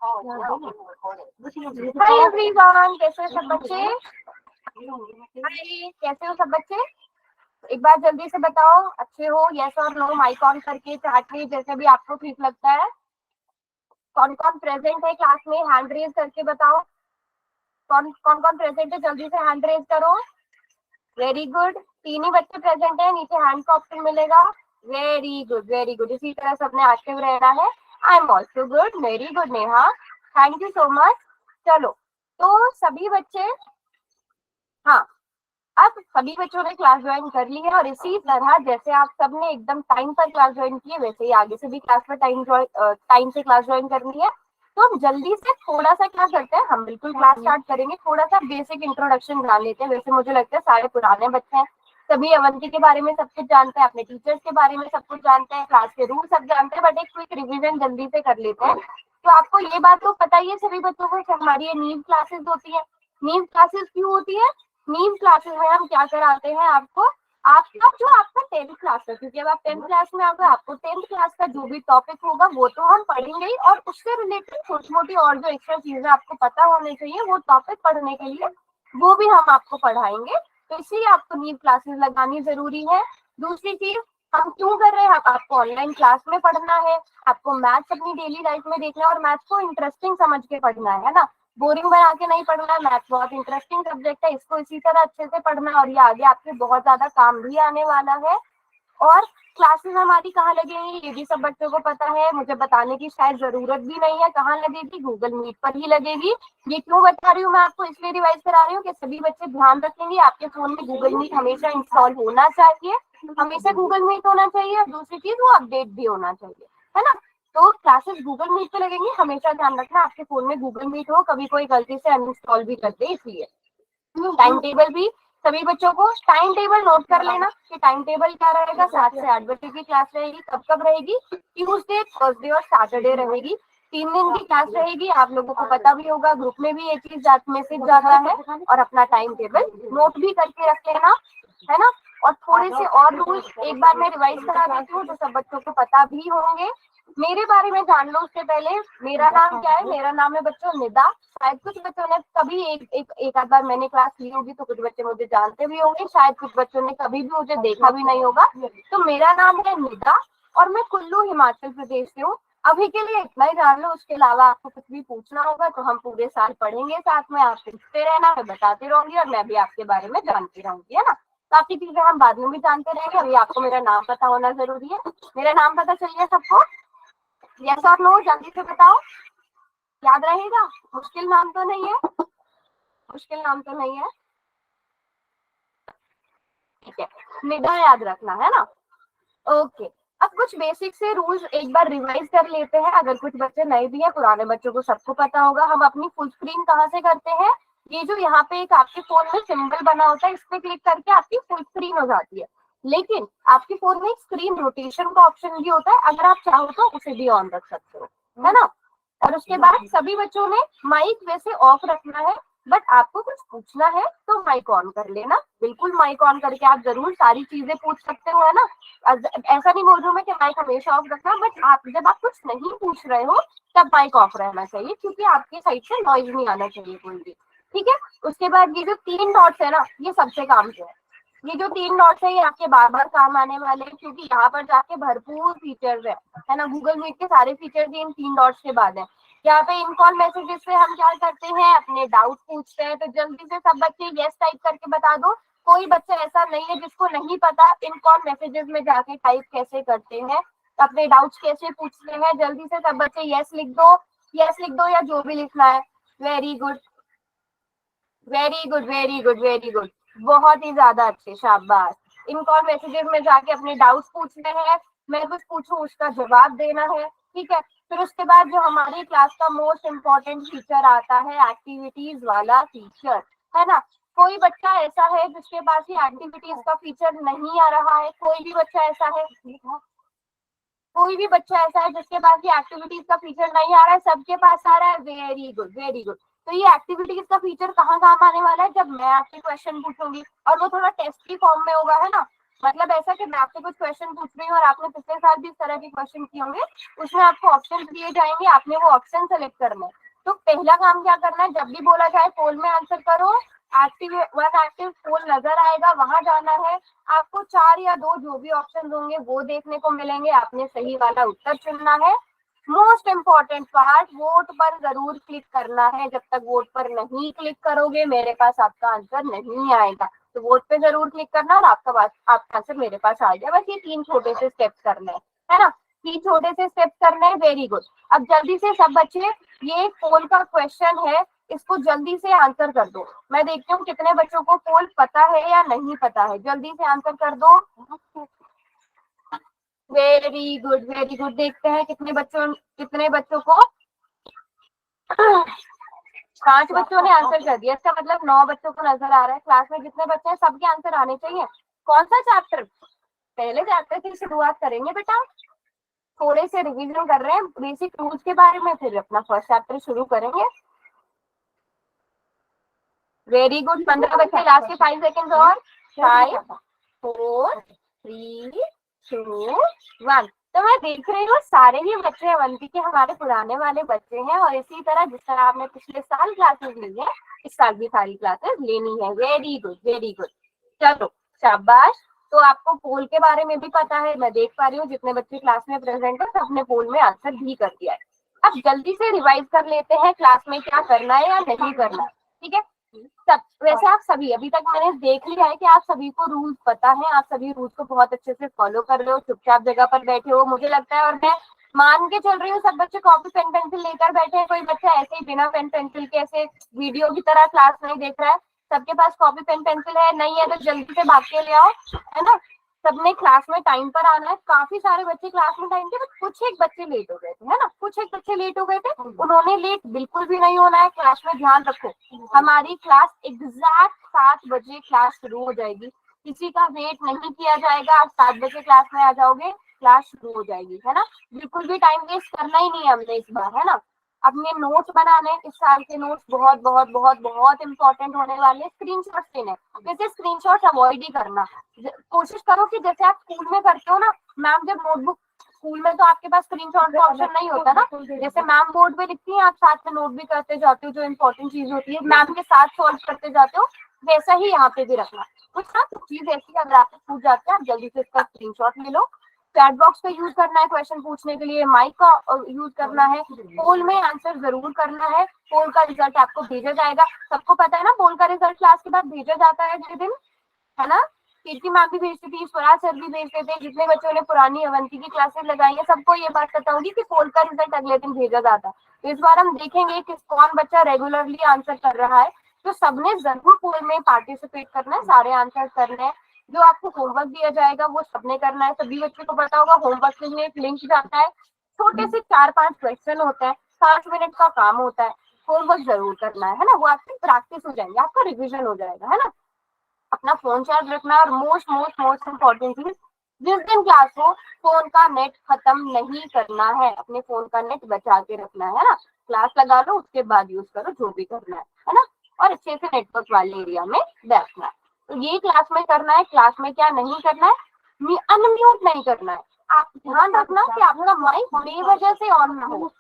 Hi everyone, कैसे हो सब बच्चे? हाय, कैसे हो सब बच्चे? एक बार जल्दी से बताओ, अच्छे हो? यस और नो माइक ऑन करके चैट में जैसे भी आपको ठीक लगता है। कौन कौन प्रेजेंट है क्लास में? हैंड रेज करके बताओ। कौन कौन प्रेजेंट है? जल्दी से हैंड रेज करो। वेरी गुड, 3 ही बच्चे प्रेजेंट है, नीचे हैंड का ऑप्शन मिलेगा। वेरी गुड वेरी गुड, इसी तरह सबने एक्टिव रहना है। I am also good, very good Neha, thank you so much. चलो, तो सभी बच्चे, हाँ, अब सभी बच्चों ने क्लास ज्वाइन कर ली है और इसी तरह जैसे आप सबने एकदम टाइम पर क्लास ज्वाइन की है, वैसे ही आगे से भी क्लास पर टाइम से क्लास ज्वाइन करनी है। तो हम जल्दी से थोड़ा सा क्या करते हैं, हम बिल्कुल क्लास स्टार्ट करेंगे, थोड़ा सा बेसिक इंट्रोडक्शन जान लेते हैं। वैसे मुझे लगता है सारे पुराने बच्चे हैं, सभी अवंती के बारे में सब कुछ जानते हैं, अपने टीचर्स के बारे में सब कुछ जानते हैं, क्लास के रूल सब जानते हैं, बट एक क्विक रिविजन जल्दी से कर लेते हैं। तो आपको ये बात तो पता ही है सभी बच्चों को कि हमारी ये नीव क्लासेस होती है। नीव क्लासेस क्यों होती है? नीव क्लासेस में हम क्या कराते हैं आपको, आपका जो आपका 10th क्लास है, क्योंकि अब आप 10th क्लास में आओगे, आपको 10th क्लास का जो भी टॉपिक होगा वो तो हम पढ़ेंगे ही, और उससे रिलेटेड छोटी मोटी और जो एक्स्ट्रा चीजें आपको पता होनी चाहिए वो टॉपिक पढ़ने के लिए वो भी हम आपको पढ़ाएंगे। तो इसलिए आपको नीव क्लासेस लगानी जरूरी है। दूसरी चीज, हम क्यों कर रहे हैं, आपको ऑनलाइन क्लास में पढ़ना है, आपको मैथ्स अपनी डेली लाइफ में देखना है और मैथ्स को इंटरेस्टिंग समझ के पढ़ना है ना, बोरिंग बना के नहीं पढ़ना। मैथ्स बहुत इंटरेस्टिंग सब्जेक्ट है, इसको इसी तरह अच्छे से पढ़ना और ये आगे आपके बहुत ज्यादा काम भी आने वाला है। और क्लासेस हमारी कहाँ लगेंगी ये भी सब बच्चों को पता है, मुझे बताने की शायद जरूरत भी नहीं है। कहाँ लगेगी? गूगल मीट पर ही लगेगी। ये क्यों बता रही हूँ मैं आपको, इसलिए रिवाइज करा रही हूँ कि सभी बच्चे ध्यान रखेंगे, आपके फोन में गूगल मीट हमेशा इंस्टॉल होना चाहिए, हमेशा गूगल मीट होना चाहिए, और दूसरी चीज वो अपडेट भी होना चाहिए, है ना। तो क्लासेस गूगल मीट पे लगेंगी, हमेशा ध्यान रखना आपके फोन में गूगल मीट हो, कभी कोई गलती से अनइंस्टॉल भी कर दे। इसलिए टाइम टेबल भी सभी बच्चों को टाइम टेबल नोट कर लेना कि टाइम टेबल क्या रहेगा। 7 से 8 बजे की क्लास रहेगी, कब कब रहेगी? ट्यूसडे, थर्सडे और सैटरडे रहेगी, 3 दिन की क्लास रहेगी। आप लोगों को पता भी होगा, ग्रुप में भी ये चीज मैसेज जाता है, और अपना टाइम टेबल नोट भी करके रख लेना, है ना। और थोड़े से और रूल्स एक बार मैं रिवाइज करा देती हूँ जो सब बच्चों को पता भी होंगे। मेरे बारे में जान लो उससे पहले, मेरा नाम क्या है? मेरा नाम है बच्चों निदा। शायद कुछ बच्चों ने कभी एक आध बार मैंने क्लास ली होगी, तो कुछ बच्चे मुझे जानते भी होंगे, शायद कुछ बच्चों ने कभी भी मुझे देखा भी नहीं होगा। तो मेरा नाम है निदा और मैं कुल्लू हिमाचल प्रदेश से हूँ। अभी के लिए इतना ही जान लो, उसके अलावा आपको कुछ भी पूछना होगा तो हम पूरे साल पढ़ेंगे साथ में, आप पूछते रहना, मैं बताती रहूंगी और मैं भी आपके बारे में जानती रहूंगी, है ना। काफी चीजें हम बाद में भी जानते रहेंगे, अभी आपको मेरा नाम पता होना जरूरी है। मेरा नाम पता चल गया सबको? यस और नो जल्दी से बताओ, याद रहेगा? मुश्किल नाम तो नहीं है? मुश्किल नाम तो नहीं है? ठीक है, निदा याद रखना, है ना। ओके, अब कुछ बेसिक से रूल्स एक बार रिवाइज कर लेते हैं। अगर कुछ बच्चे नए भी हैं, पुराने बच्चों को सबको पता होगा। हम अपनी फुल स्क्रीन कहाँ से करते हैं? ये जो यहाँ पे एक आपके फोन में सिंबल बना होता है, इस पे क्लिक करके आपकी फुल स्क्रीन हो जाती है। लेकिन आपके फोन में एक स्क्रीन रोटेशन का ऑप्शन भी होता है, अगर आप चाहो तो उसे भी ऑन रख सकते हो, है ना। और उसके बाद सभी बच्चों ने माइक वैसे ऑफ रखना है, बट आपको कुछ पूछना है तो माइक ऑन कर लेना। बिल्कुल माइक ऑन करके आप जरूर सारी चीजें पूछ सकते हो, है ना। ऐसा नहीं बोल रही हूँ मैं कि माइक हमेशा ऑफ रखना, बट आप जब आप कुछ नहीं पूछ रहे हो तब माइक ऑफ रहना चाहिए, क्योंकि आपके साइड से नॉइज नहीं आना चाहिए कोई भी। ठीक है, उसके बाद ये जो 3 डॉट्स है ना, ये सबसे काम से है। ये जो 3 डॉट्स है ये आपके बार बार काम आने वाले हैं, क्योंकि यहाँ पर जाके भरपूर फीचर्स है ना। गूगल मीट के सारे फीचर्स इन 3 डॉट्स के बाद है। यहाँ पे इन कॉल मैसेजेस से हम क्या करते हैं, अपने डाउट पूछते हैं। तो जल्दी से सब बच्चे यस टाइप करके बता दो। कोई बच्चा ऐसा नहीं है जिसको नहीं पता इन कॉल मैसेजेस में जाके टाइप कैसे करते हैं, अपने डाउट्स कैसे पूछते हैं। जल्दी से सब बच्चे यस लिख दो, यस लिख दो, या जो भी लिखना है। Very good very good very good very good, बहुत ही ज्यादा अच्छे, शाबाश। इन कॉल मैसेजेस में जाके अपने डाउट्स पूछने हैं, मैं कुछ पूछूं उसका जवाब देना है। ठीक है, फिर उसके बाद जो हमारी क्लास का मोस्ट इम्पोर्टेंट फीचर आता है, एक्टिविटीज वाला फीचर, है ना। कोई बच्चा ऐसा है जिसके पास ये एक्टिविटीज का फीचर नहीं आ रहा है? कोई भी बच्चा ऐसा है? कोई भी बच्चा ऐसा है जिसके पास ये एक्टिविटीज का फीचर नहीं आ रहा है? सबके पास आ रहा है, वेरी गुड वेरी गुड। तो ये एक्टिविटीज का फीचर कहाँ काम आने वाला है? जब मैं आपसे क्वेश्चन पूछूंगी, और वो थोड़ा टेस्ट की फॉर्म में होगा, है ना। मतलब ऐसा कि मैं आपसे कुछ क्वेश्चन पूछ रही हूँ और आपने पिछले साल भी इस तरह के क्वेश्चन किए होंगे, उसमें आपको ऑप्शन दिए जाएंगे, आपने वो ऑप्शन सेलेक्ट करना है। तो पहला काम क्या करना है, जब भी बोला जाए पोल में आंसर करो, एक्टिव पोल नजर आएगा, वहां जाना है, आपको 4 या 2 जो भी ऑप्शन होंगे वो देखने को मिलेंगे, आपने सही वाला उत्तर चुनना है। मोस्ट इम्पॉर्टेंट पार्ट, वोट पर जरूर क्लिक करना है। जब तक वोट पर नहीं क्लिक करोगे मेरे पास आपका आंसर नहीं आएगा। तो वोट पे जरूर क्लिक करना और आपका आंसर मेरे पास आ गया। बस ये 3 छोटे से स्टेप्स करने हैं, है ना, 3 छोटे से स्टेप्स करने हैं। Very good. अब जल्दी से सब बच्चे, ये पोल का क्वेश्चन है, इसको जल्दी से आंसर कर दो। मैं देखती हूँ कितने बच्चों को पोल पता है या नहीं पता है, जल्दी से आंसर कर दो। Very good, very good. देखते हैं कितने बच्चों को 5 बच्चों ने आंसर कर दिया, इसका मतलब 9 बच्चों को नजर आ रहा है। क्लास में जितने बच्चे हैं सबके आंसर आने चाहिए। कौन सा चैप्टर, पहले चैप्टर की शुरुआत करेंगे बेटा, थोड़े से रिवीजन कर रहे हैं बेसिक रूल्स के बारे में, फिर अपना फर्स्ट चैप्टर शुरू करेंगे। वेरी गुड, 15 बच्चे, लास्ट के 5 सेकेंड और 5 4 3 2 1। तो मैं देख रही हूँ सारे ही बच्चे अवंती के हमारे पुराने वाले बच्चे हैं, और इसी तरह जिस तरह आपने पिछले साल क्लासेस ली है इस साल भी सारी क्लासेस लेनी है। वेरी गुड, वेरी गुड, चलो शाबाश। तो आपको पोल के बारे में भी पता है, मैं देख पा रही हूँ जितने बच्चे क्लास में प्रेजेंट है सबने पोल में आंसर भी कर दिया है। अब जल्दी से रिवाइज कर लेते हैं क्लास में क्या करना है या नहीं करना, ठीक है। सब वैसे आप सभी, अभी तक मैंने देख लिया है कि आप सभी को रूल्स पता है, आप सभी रूल्स को बहुत अच्छे से फॉलो कर रहे हो, चुपचाप जगह पर बैठे हो मुझे लगता है, और मैं मान के चल रही हूँ सब बच्चे कॉपी पेन पेंसिल लेकर बैठे हैं। कोई बच्चा ऐसे ही बिना पेन पेंसिल के ऐसे वीडियो की तरह क्लास नहीं देख रहा है। सबके पास कॉपी पेन पेंसिल है, नहीं है तो जल्दी से भाग के ले आओ, है ना। सबने क्लास में टाइम पर आना है। काफी सारे बच्चे क्लास में टाइम थे, बट कुछ एक बच्चे लेट हो गए थे, है ना, कुछ एक बच्चे लेट हो गए थे। उन्होंने लेट बिल्कुल भी नहीं होना है, क्लास में ध्यान रखो। हमारी क्लास एग्जैक्ट 7 बजे क्लास शुरू हो जाएगी, किसी का वेट नहीं किया जाएगा। आप 7 बजे क्लास में आ जाओगे, क्लास शुरू हो जाएगी, है ना। बिल्कुल भी टाइम वेस्ट करना ही नहीं है हमने इस बार, है ना। अपने नोट्स बनाने, इस साल के नोट्स बहुत बहुत बहुत बहुत इंपॉर्टेंट होने वाले। स्क्रीनशॉट्स लेने, वैसे स्क्रीनशॉट्स अवॉइड ही करना। कोशिश करो कि जैसे आप स्कूल में करते हो ना, मैम जब नोटबुक, स्कूल में तो आपके पास स्क्रीनशॉट का ऑप्शन नहीं होता ना, जैसे मैम बोर्ड पे लिखती है आप साथ में नोट भी करते जाते हो, जो इंपॉर्टेंट चीज होती है मैम के साथ सॉल्व करते जाते हो, वैसा ही यहाँ पे भी रखना। कुछ ना कुछ चीज ऐसी अगर आपको पूछ जाते हैं आप जल्दी से इसका स्क्रीनशॉट ले लो। चैट बॉक्स का यूज करना है क्वेश्चन पूछने के लिए, माइक का यूज करना है, पोल में आंसर जरूर करना है। पोल का रिजल्ट आपको भेजा जाएगा, सबको पता है ना, पोल का रिजल्ट क्लास के बाद भेजा जाता है अगले दिन, है ना। कीर्ति मैम भी भेजती थी, स्वराज सर भी भेजते थे, जितने बच्चों ने पुरानी अवंती की क्लासेस लगाई है सबको ये बात पता होगी कि पोल का रिजल्ट अगले दिन भेजा जाता है। तो इस बार हम देखेंगे कि कौन बच्चा रेगुलरली आंसर कर रहा है। तो सबने जरूर पोल में पार्टिसिपेट करना है, सारे आंसर करने हैं। जो आपको होमवर्क दिया जाएगा वो सबने करना है। सभी बच्चों को पता होगा होमवर्क के लिए एक लिंक जाता है, छोटे से 4-5 क्वेश्चन होते हैं, 5 मिनट का काम होता है। होमवर्क जरूर करना है ना, वो आपकी प्रैक्टिस हो जाएगी, आपका रिविजन हो जाएगा, है ना। अपना फोन चार्ज रखना है, और मोस्ट मोस्ट मोस्ट इम्पोर्टेंट चीज, जिस दिन क्लास हो फोन का नेट खत्म नहीं करना है, अपने फोन का नेट बचा के रखना है ना। क्लास लगा लो उसके बाद यूज करो जो भी करना है ना। और अच्छे से नेटवर्क वाले एरिया में बैठना है। तो ये क्लास में करना है। क्लास में क्या नहीं करना है, अनम्यूट नहीं करना है। आप ध्यान रखना कि आपका माइक बेवजह से ऑन ना हो,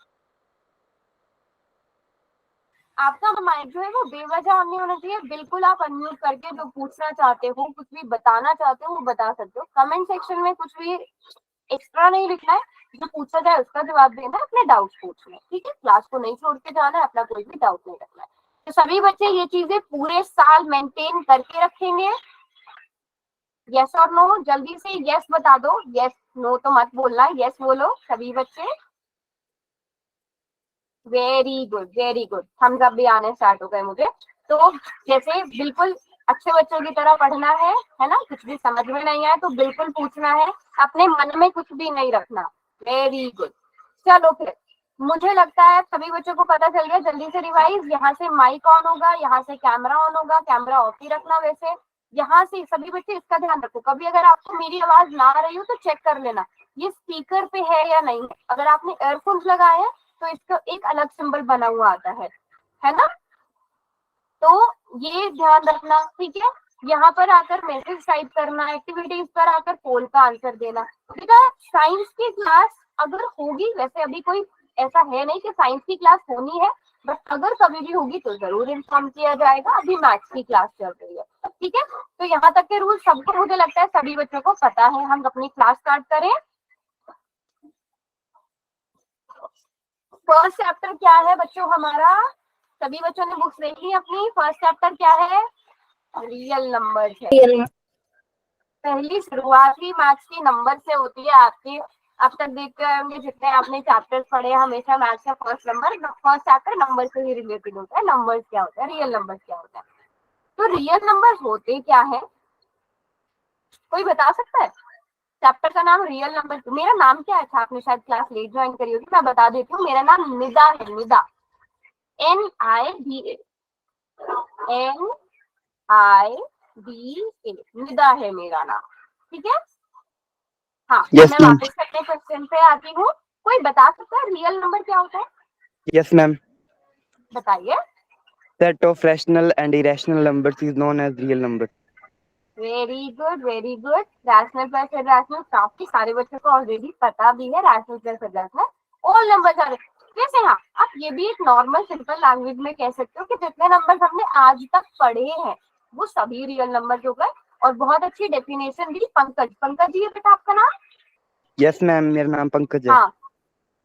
आपका माइक जो है वो बेवजह ऑन नहीं होना चाहिए। बिल्कुल आप अनम्यूट करके जो पूछना चाहते हो, कुछ भी बताना चाहते हो वो बता सकते हो। कमेंट सेक्शन में कुछ भी एक्स्ट्रा नहीं लिखना है, जो पूछा जाए उसका जवाब देना है, अपने डाउट्स पूछना है, ठीक है। क्लास को नहीं छोड़ के जाना है, अपना कोई भी डाउट नहीं रखना है। तो सभी बच्चे ये चीजें पूरे साल मेंटेन करके रखेंगे, यस और नो। जल्दी से यस बता दो, यस नो तो मत बोलना, यस बोलो सभी बच्चे। Very good, very good, thumbs up भी आने स्टार्ट हो गए मुझे। तो जैसे बिल्कुल अच्छे बच्चों की तरह पढ़ना है ना। कुछ भी समझ में नहीं आए तो बिल्कुल पूछना है, अपने मन में कुछ भी नहीं रखना। वेरी गुड, चलो फिर मुझे लगता है सभी बच्चों को पता चल गया। जल्दी से रिवाइज, यहाँ से माइक ऑन होगा, यहाँ से कैमरा ऑन होगा, कैमरा ऑफ ही रखना। वैसे यहाँ से सभी बच्चे इसका ध्यान रखो, कभी अगर आपको मेरी आवाज ना आ रही हो तो चेक कर लेना ये स्पीकर पे है या नहीं। अगर आपने एयरफोन्स लगाए हैं तो इसका एक अलग सिंबल बना हुआ आता है ना। तो ये ध्यान रखना, ठीक है। यहाँ पर आकर मैसेज टाइप करना, एक्टिविटीज पर आकर पोल का आंसर देना। बेटा साइंस की क्लास अगर होगी, वैसे अभी कोई ऐसा है नहीं कि साइंस की क्लास होनी है, बट अगर कभी भी होगी तो जरूर इन्फॉर्म किया जाएगा। अभी मैथ्स की क्लास चल रही है, ठीक है। तो यहाँ तक के रूल सबको मुझे लगता है सभी बच्चों को पता है। हम अपनी क्लास स्टार्ट करें। फर्स्ट चैप्टर क्या है बच्चों हमारा? सभी बच्चों ने बुक्स देख ली अपनी? फर्स्ट चैप्टर क्या है? रियल नंबर है। पहली शुरुआत ही मैथ्स की नंबर से होती है आपकी। अब तक देखते होंगे जितने आपने चैप्टर्स पढ़े, हमेशा मैथ्स का फर्स्ट चैप्टर नंबर से ही रिलेटेड होता है। नंबर्स क्या होता है, रियल नंबर क्या होता है। तो रियल नंबर होते क्या है, कोई बता सकता है? चैप्टर का नाम रियल नंबर। मेरा नाम क्या है? अच्छा आपने शायद क्लास लेट ज्वाइन करी होगी, मैं बता देती हूँ। मेरा नाम निदा है, निदा, NIDA, NIDA, निदा है मेरा नाम, ठीक है। हाँ यस मैं मैम। वापस अपने क्वेश्चन पे आती हूँ। कोई बता सकता है रियल नंबर क्या होता है? Yes ma'am. बताइए। Set of rational and irrational numbers is known as real number. Very good, very good. Rational plus irrational काफी सारे बच्चों को ऑलरेडी पता भी है। Rational plus irrational all numbers are. वैसे हाँ, आप ये भी एक नॉर्मल सिंपल लैंग्वेज में कह सकते हो कि जितने नंबर्स हमने आज तक पढ़े हैं वो सभी रियल नंबर हो गए। और बहुत अच्छी डेफिनेशन दी पंकज। पंकज जी है बेटा आपका नाम? यस मैम, मेरा नाम पंकज है। हाँ,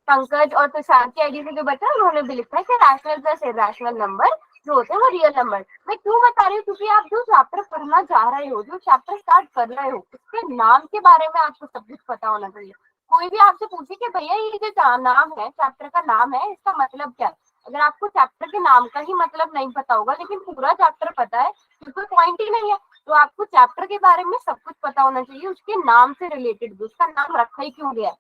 पंकज और तुषार की आईडी से जो बचा उन्होंने भी लिखा है कि रैशनल प्लस इरैशनल नंबर जो होते हैं वो रियल नंबर। मैं क्यों बता रही हूँ? क्योंकि आप जो चैप्टर पढ़ना जा रहे हो, जो चैप्टर स्टार्ट कर रहे हो, उसके नाम के बारे में आपको सब कुछ पता होना चाहिए। कोई भी आपसे पूछे कि भैया ये जो नाम है, चैप्टर का नाम है, इसका मतलब क्या है, अगर आपको चैप्टर के नाम का ही मतलब नहीं पता होगा लेकिन पूरा चैप्टर पता है तो कोई पॉइंट ही नहीं है। तो आपको चैप्टर के बारे में सब कुछ पता होना चाहिए, उसके नाम से रिलेटेड, उसका नाम रखा ही क्यों गया है।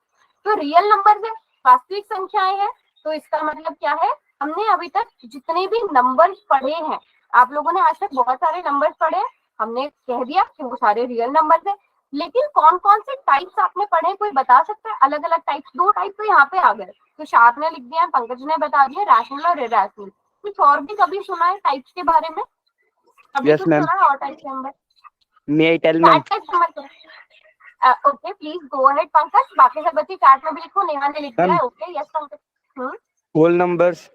तो रियल नंबर में वास्तविक संख्याएं हैं। तो इसका मतलब क्या है? हमने अभी तक जितने भी नंबर्स पढ़े हैं, आप लोगों ने आज तक बहुत सारे नंबर्स पढ़े, हमने कह दिया कि वो सारे रियल नंबर्स हैं। लेकिन कौन कौन से टाइप्स आपने पढ़े, कोई बता सकता है? अलग अलग टाइप्स, दो टाइप तो यहाँ पे आ गए। तो शार्प ने लिख दिया, पंकज ने बता दिया, रैशनल और इरैशनल। कुछ और भी कभी सुना है टाइप्स के बारे में? कभी यस कुछ मैम। सुना है और टाइप के number? May I tell ma'am? Chat का number. Okay please go ahead Pankaj. बाकी सब बच्चे चैट में भी लिखो। नेहा ने लिख दिया मैम है। Okay yes Pankaj. Whole numbers,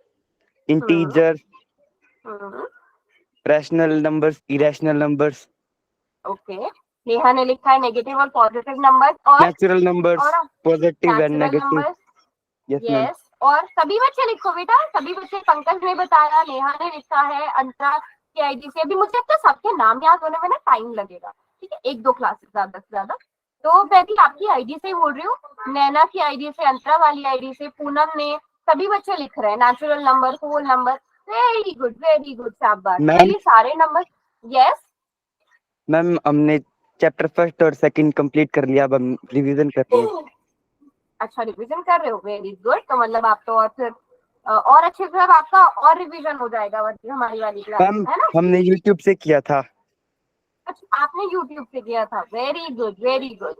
hmm integer, hmm rational numbers, irrational numbers, okay. Neha ने लिखा है नेगेटिव और पॉजिटिव नंबर नेचुरल नंबर्स, और positive and natural negative. Number. Yes ma'am. Yes, और सभी बच्चे लिखो बेटा, सभी बच्चे। पंकज ने बताया, नेहा ने लिखा है, अंतरा की आईडी से। अभी मुझे लगता है सबके नाम याद होने में ना टाइम लगेगा, ठीक है, एक दो क्लासेस ज्यादा से ज्यादा। तो मैं भी आपकी आईडी से ही बोल रही हूँ, नैना की आईडी से, अंतरा वाली आईडी से, पूनम ने, सभी बच्चे लिख रहे हैं natural number, whole number. Very good, very good, शाबाश। तो मैम ये सारे नंबर। यस, मैम हमने चैप्टर फर्स्ट और सेकंड कंप्लीट कर लिया, अब हम रिवीजन कर रहे हैं। अच्छा रिवीजन कर रहे हो, वेरी गुड। तो मतलब आप तो और फिर और अच्छे से अब आपका और रिवीजन हो जाएगा हमारी वाली क्लास मैम है ना। हमने यूट्यूब से किया था। अच्छा आपने यूट्यूब से किया था, वेरी गुड, वेरी गुड।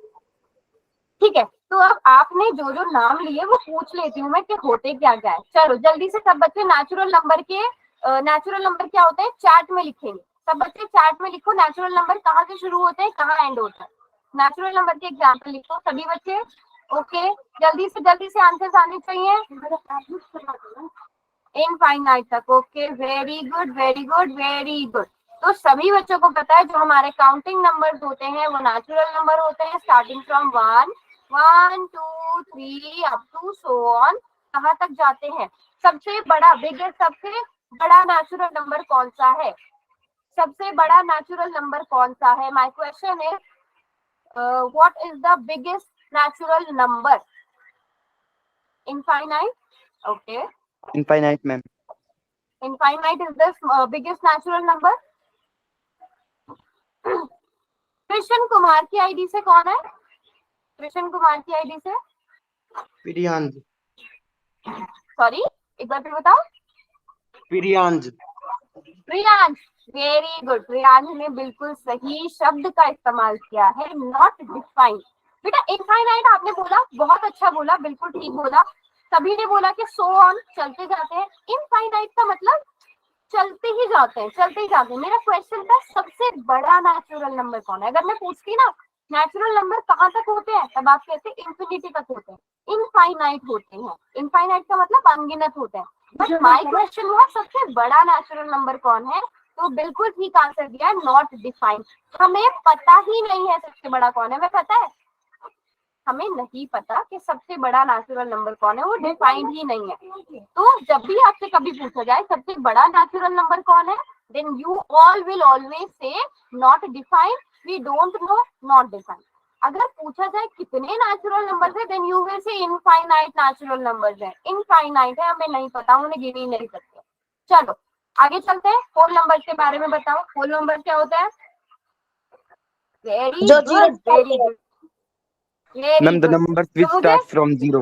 ठीक है, तो अब आपने जो जो नाम लिए वो पूछ लेती हूँ मैं कि होते क्या क्या है। चलो जल्दी से सब बच्चे नेचुरल नंबर के, नेचुरल नंबर क्या होते हैं चार्ट में लिखेंगे। सब बच्चे चार्ट में लिखो नेचुरल नंबर कहाँ से शुरू होते हैं, कहाँ एंड होता है। नेचुरल नंबर के एग्जाम्पल लिखो सभी बच्चे। ओके, जल्दी से आंसर्स आने चाहिए इनफाइनाइट तक। Okay, very good, very good, very good. तो सभी बच्चों को पता है जो हमारे काउंटिंग नंबर्स होते हैं वो नेचुरल नंबर होते हैं, starting from 1, 1 2 3 up to so on, कहाँ तक जाते हैं। सबसे बड़ा, बिगेस्ट, सबसे बड़ा नेचुरल नंबर कौन सा है? सबसे बड़ा नेचुरल नंबर कौन सा है? My question is what is the biggest natural number? Infinite, okay. Infinite ma'am. Infinite is the biggest natural number. Krishna Kumar की आईडी से कौन है? कृष्ण कुमार की आईडी से, प्रियांश। सॉरी एक बार फिर बताओ। प्रियांश। Priyansh, very good. प्रियांश ने बिल्कुल सही शब्द का इस्तेमाल किया है, नॉट डिफाइन। बेटा इनफाइनाइट आपने बोला, बहुत अच्छा बोला, बिल्कुल ठीक बोला। सभी ने बोला कि सो ऑन, चलते जाते हैं। इनफाइनाइट का मतलब चलते ही जाते हैं, चलते ही जाते हैं। मेरा क्वेश्चन था सबसे बड़ा नेचुरल नंबर कौन है। अगर मैं पूछती ना नेचुरल नंबर कहाँ तक होते हैं, तब आप कहते हैं इंफिनिटी तक होते हैं, इनफाइनाइट होते हैं। इनफाइनाइट का मतलब अनगिनत होते हैं। बट माय क्वेश्चन हुआ सबसे बड़ा नेचुरल नंबर कौन है, तो बिल्कुल ठीक आंसर दिया, नॉट डिफाइंड। हमें पता ही नहीं है सबसे बड़ा कौन है। हमें पता है, हमें नहीं पता कि सबसे बड़ा नेचुरल नंबर कौन है, वो डिफाइंड ही नहीं है। तो जब भी आपसे कभी पूछा जाए सबसे बड़ा नेचुरल नंबर कौन है, then you all will always say not defined, we don't know, not defined. अगर पूछा जाए कितने नेचुरल नंबर्स है, then you will say infinite natural numbers है। इनफाइनाइट है, हमें नहीं पता, उन्हें गिन ही नहीं सकते। चलो आगे चलते हैं, होल नंबर के बारे में बताओ। होल नंबर क्या होता है? वेरी जो good, very good, ma'am the numbers which start from zero.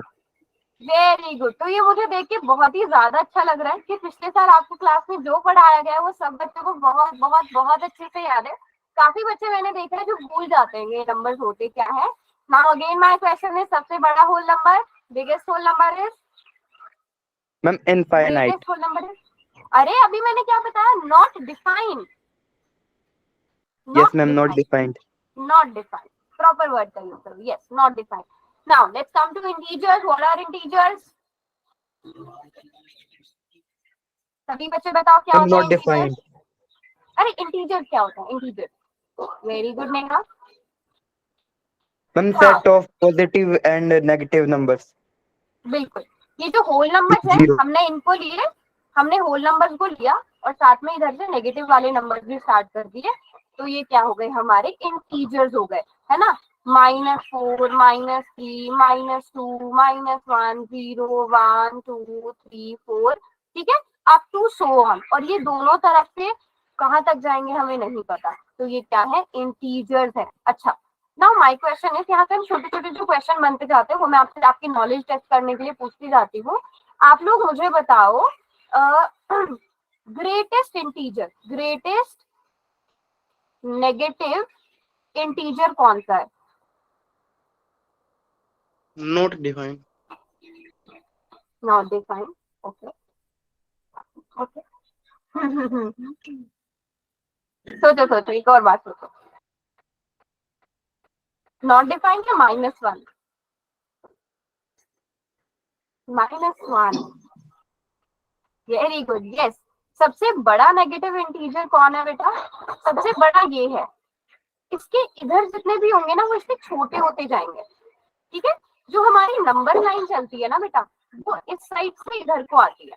Very good. तो ये मुझे देख के बहुत ही ज्यादा अच्छा लग रहा है कि पिछले साल आपको क्लास में जो पढ़ाया गया है वो सब बच्चों को बहुत बहुत बहुत अच्छे से याद है। काफी बच्चे मैंने देखा है जो भूल जाते हैं ये नंबर्स होते क्या है। Now again my question is, सबसे बड़ा whole number, biggest whole number is, ma'am infinite. Greatest whole number is, अरे अभी मैंने क्या बताया, not defined, yes ma'am, not defined. not defined, proper word का use करो, yes, not defined. Now let's come to integers. What are integers? सभी बच्चे बताओ क्या मैम होता है नॉट डिफाइंड। integers? अरे इंटीजर क्या होता है? Integer, very good Neha. Ma'am हाँ set of positive and negative numbers. बिल्कुल, ये जो होल नंबर्स है जीरो। हमने इनको लिए, हमने होल नंबर्स को लिया और साथ में इधर से नेगेटिव वाले नंबर्स भी स्टार्ट कर दिए, तो ये क्या हो गए, हमारे इंटीजर्स हो गए, है ना। -4, -3, -2, -1, 0, 1, 2, 3, 4, ठीक है, अप टू सो ऑन। और ये दोनों तरफ से कहाँ तक जाएंगे हमें नहीं पता, तो ये क्या है, इंटीजर्स है। अच्छा, नाउ माय क्वेश्चन इज, यहाँ से हम छोटे छोटे जो क्वेश्चन बनते जाते हैं वो मैं आपसे आपकी नॉलेज टेस्ट करने के लिए पूछती जाती हूँ। आप लोग मुझे बताओ greatest integer, greatest negative integer कौन सा है? Not defined. Not defined, okay okay. सोचो सोचो, एक और बात सोचो, नॉट डिफाइंड या -1? -1, वेरी गुड, यस। सबसे बड़ा नेगेटिव इंटीजर कौन है बेटा? सबसे बड़ा ये है। इसके इधर जितने भी होंगे ना वो इसके छोटे होते जाएंगे, ठीक है। जो हमारी नंबर लाइन चलती है ना बेटा, वो इस साइड से इधर को आती है।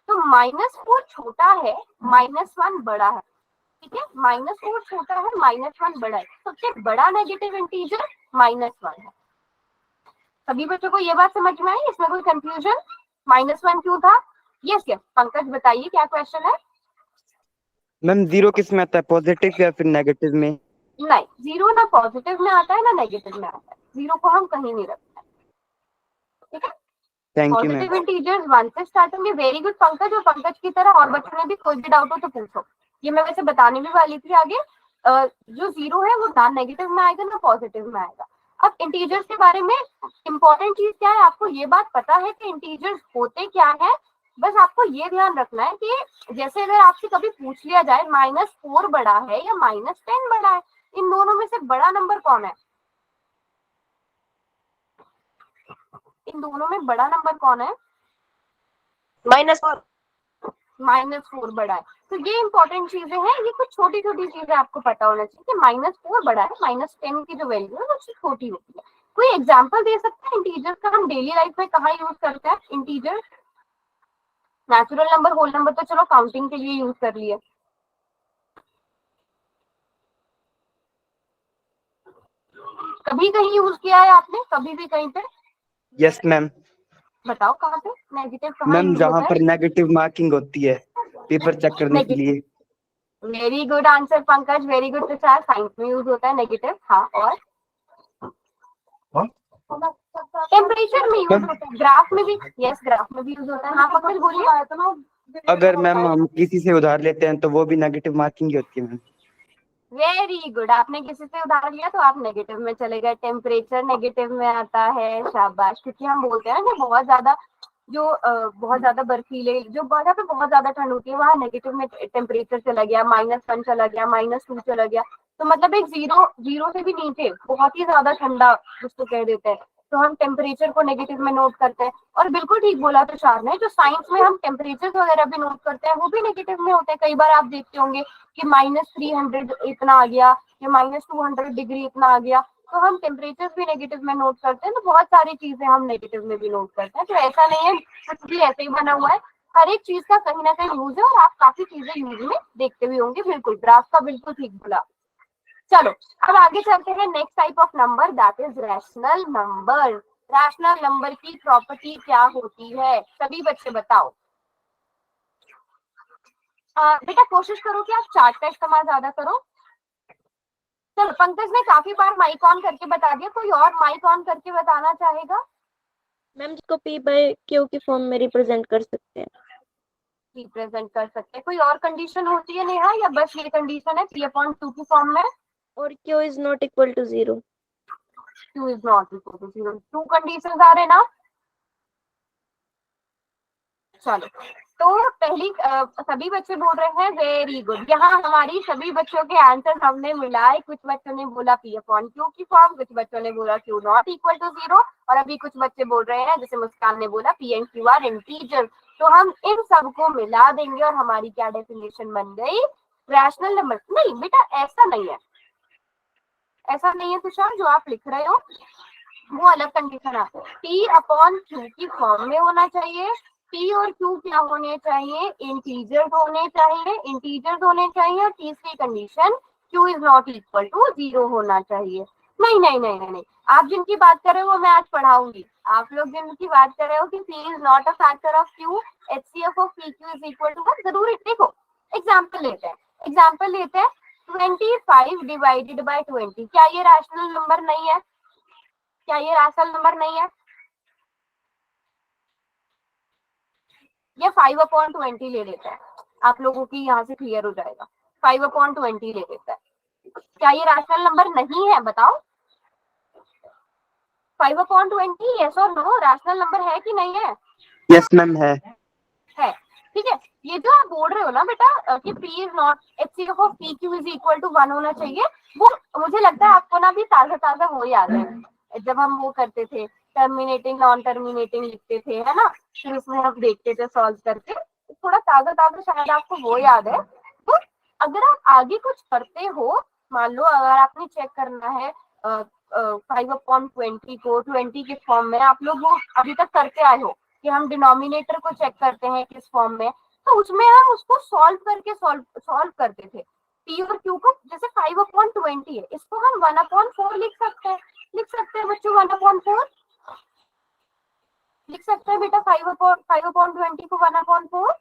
तो -4 छोटा है, -1 बड़ा है, ठीक है। -4 छोटा है, -1 बड़ा है, सबसे बड़ा नेगेटिव इंटीजर -1 है। सभी बच्चों को ये बात समझ में आई? इसमें कोई कंफ्यूजन? -1 क्यों था? यस यस, पंकज बताइए क्या क्वेश्चन है? मैम जीरो किस में आता है, पॉजिटिव या फिर नेगेटिव में? नहीं, जीरो ना पॉजिटिव में आता है ना नेगेटिव में आता है, जीरो को हम कहीं नहीं रखते हैं, ठीक है। Thank you ma'am. Positive integers 1 से स्टार्ट होंगे, वेरी गुड पंकज। और पंकज की तरह और बच्चों ने भी कोई भी डाउट हो तो पूछो, ये मैं वैसे बताने भी वाली थी आगे। जो जीरो है वो ना नेगेटिव में आएगा ना पॉजिटिव में आएगा। अब इंटीजर्स के बारे में इंपॉर्टेंट चीज क्या है, आपको ये बात पता है कि इंटीजर्स होते क्या है। बस आपको ये ध्यान रखना है कि जैसे अगर आपसे कभी पूछ लिया जाए -4 बड़ा है या -10 बड़ा है, इन दोनों में से बड़ा नंबर कौन है? इन दोनों में बड़ा नंबर कौन है? -4। -4 बड़ा है। तो ये इंपॉर्टेंट चीजें हैं, ये कुछ छोटी छोटी चीजें आपको पता होना चाहिए कि -4 बड़ा है, -10 की जो वैल्यू है वो छोटी होती है। कोई एग्जांपल दे सकते हैं इंटीजर का, हम डेली लाइफ में कहाँ यूज करते हैं integer? Natural number, whole number तो चलो काउंटिंग के लिए यूज कर लिए, कभी कहीं यूज किया है आपने, कभी भी कहीं पे? Yes ma'am. बताओ कहाँ पे नेगेटिव कहाँ मैम यूज जहाँ होता पर है? नेगेटिव मार्किंग होती है पेपर चेक करने के लिए। Very good answer Pankaj, very good Prasad, science में यूज होता है नेगेटिव। हाँ, और टेम्परेचर में यूज होता है, ग्राफ में भी, यस ग्राफ में भी यूज होता है। हाँ पंकज बोलिए। अगर मैम हम किसी से उधार लेते हैं तो वो भी नेगेटिव मार्किंग ही होती है मैम। वेरी गुड, आपने किसी से उधार लिया तो आप नेगेटिव में चले गए, टेम्परेचर नेगेटिव में आता है, शाबाश। क्योंकि हम बोलते हैं ना कि बहुत ज्यादा जो बहुत ज्यादा बर्फीले, जो जहाँ पे बहुत ज्यादा ठंड होती है, वहाँ नेगेटिव में टेम्परेचर चला गया, -1 चला गया, -2 चला गया, तो मतलब एक जीरो से भी नीचे बहुत ही ज्यादा ठंडा जिसको कह देते हैं, तो हम टेम्परेचर को नेगेटिव में नोट करते हैं। और बिल्कुल ठीक बोला तुषार ने, जो साइंस में हम टेम्परेचर वगैरह भी नोट करते हैं वो भी नेगेटिव में होते हैं। कई बार आप देखते होंगे कि -300 इतना आ गया या -200 डिग्री इतना आ गया, तो हम टेम्परेचर भी नेगेटिव में नोट करते हैं। तो बहुत सारी चीजें हम नेगेटिव में भी नोट करते हैं, तो ऐसा नहीं है कुछ भी ऐसे ही बना हुआ है, हर एक चीज का कहीं ना कहीं यूज है, और आप काफी चीजें यूज में देखते भी होंगे। बिल्कुल ग्राफ का बिल्कुल ठीक बोला। चलो अब आगे चलते हैं, next type of number that is rational number. Rational number की प्रॉपर्टी क्या होती है, सभी बच्चे बताओ। बेटा कोशिश करो कि आप चार्ट का इस्तेमाल ज्यादा करो। चलो पंकज ने काफी बार माइक ऑन करके बता दिया, कोई और माइक ऑन करके बताना चाहेगा? मैम जिसको P बाय Q की फॉर्म में रिप्रेजेंट कर सकते हैं। रिप्रेजेंट कर सकते हैं, कोई और कंडीशन होती है नेहा, या बस ये कंडीशन है P/2 की फॉर्म में? और Q is not equal to 0। Q is not equal to 0, 2 condition आ रहे ना। चलो तो पहली सभी बच्चे बोल रहे हैं वेरी गुड। यहाँ हमारी सभी बच्चों के आंसर हमने मिलाए, कुछ बच्चों ने बोला P/Q की फॉर्म, कुछ बच्चों ने बोला Q नॉट इक्वल टू 0, और अभी कुछ बच्चे बोल रहे हैं, जैसे मुस्कान ने बोला P and Q are integer. तो हम इन सबको मिला देंगे और हमारी क्या डेफिनेशन बन गई, रैशनल नंबर। नहीं बेटा ऐसा नहीं है, ऐसा नहीं है तुषार, जो आप लिख रहे हो वो अलग कंडीशन है। P/Q की फॉर्म में होना चाहिए, P और Q क्या होने चाहिए, इंटीजर्स होने चाहिए, इंटीजर्स होने चाहिए, और तीसरी condition Q is not equal to 0 होना चाहिए। नहीं नहीं नहीं नहीं नहीं, आप जिनकी बात कर रहे हो वो मैं आज पढ़ाऊंगी। आप लोग जिनकी बात कर रहे हो कि P is not a factor of Q, HCF of PQ is equal to 1, जरूरी देखो एग्जाम्पल लेते हैं, 25 डिवाइडेड बाई 20, क्या ये रैशनल नंबर नहीं है? क्या ये रैशनल नंबर नहीं है? ये 5/20 ले लेता है, आप लोगों की यहाँ से क्लियर हो जाएगा। 5/20 ले लेता है, क्या ये रैशनल नंबर नहीं है? बताओ 5/20, यस और नो, रैशनल नंबर है कि नहीं है? यस मैम है। ठीक है, ये जो आप बोल रहे हो ना बेटा कि P is not HCF of PQ is equal to 1 होना चाहिए, वो मुझे लगता है आपको ना भी ताजा ताजा वो याद है, जब हम वो करते थे टर्मिनेटिंग नॉन टर्मिनेटिंग लिखते थे, है ना, फिर उसमें हम देखते थे सॉल्व करके, थोड़ा ताजा ताजा शायद आपको वो याद है। तो अगर आप आगे कुछ करते हो, मान लो अगर आपने चेक करना है 5/20 को 20 के फॉर्म में, आप लोग वो अभी तक करते आए हो कि हम डिनोमिनेटर को चेक करते हैं किस फॉर्म में, तो उसमें हम उसको सॉल्व करके सॉल्व करते थे। P और Q को जैसे 5/20 है, इसको हम 1/4 लिख सकते हैं बच्चों, 1/4 लिख सकते हैं बेटा, 5/20 को 1/4,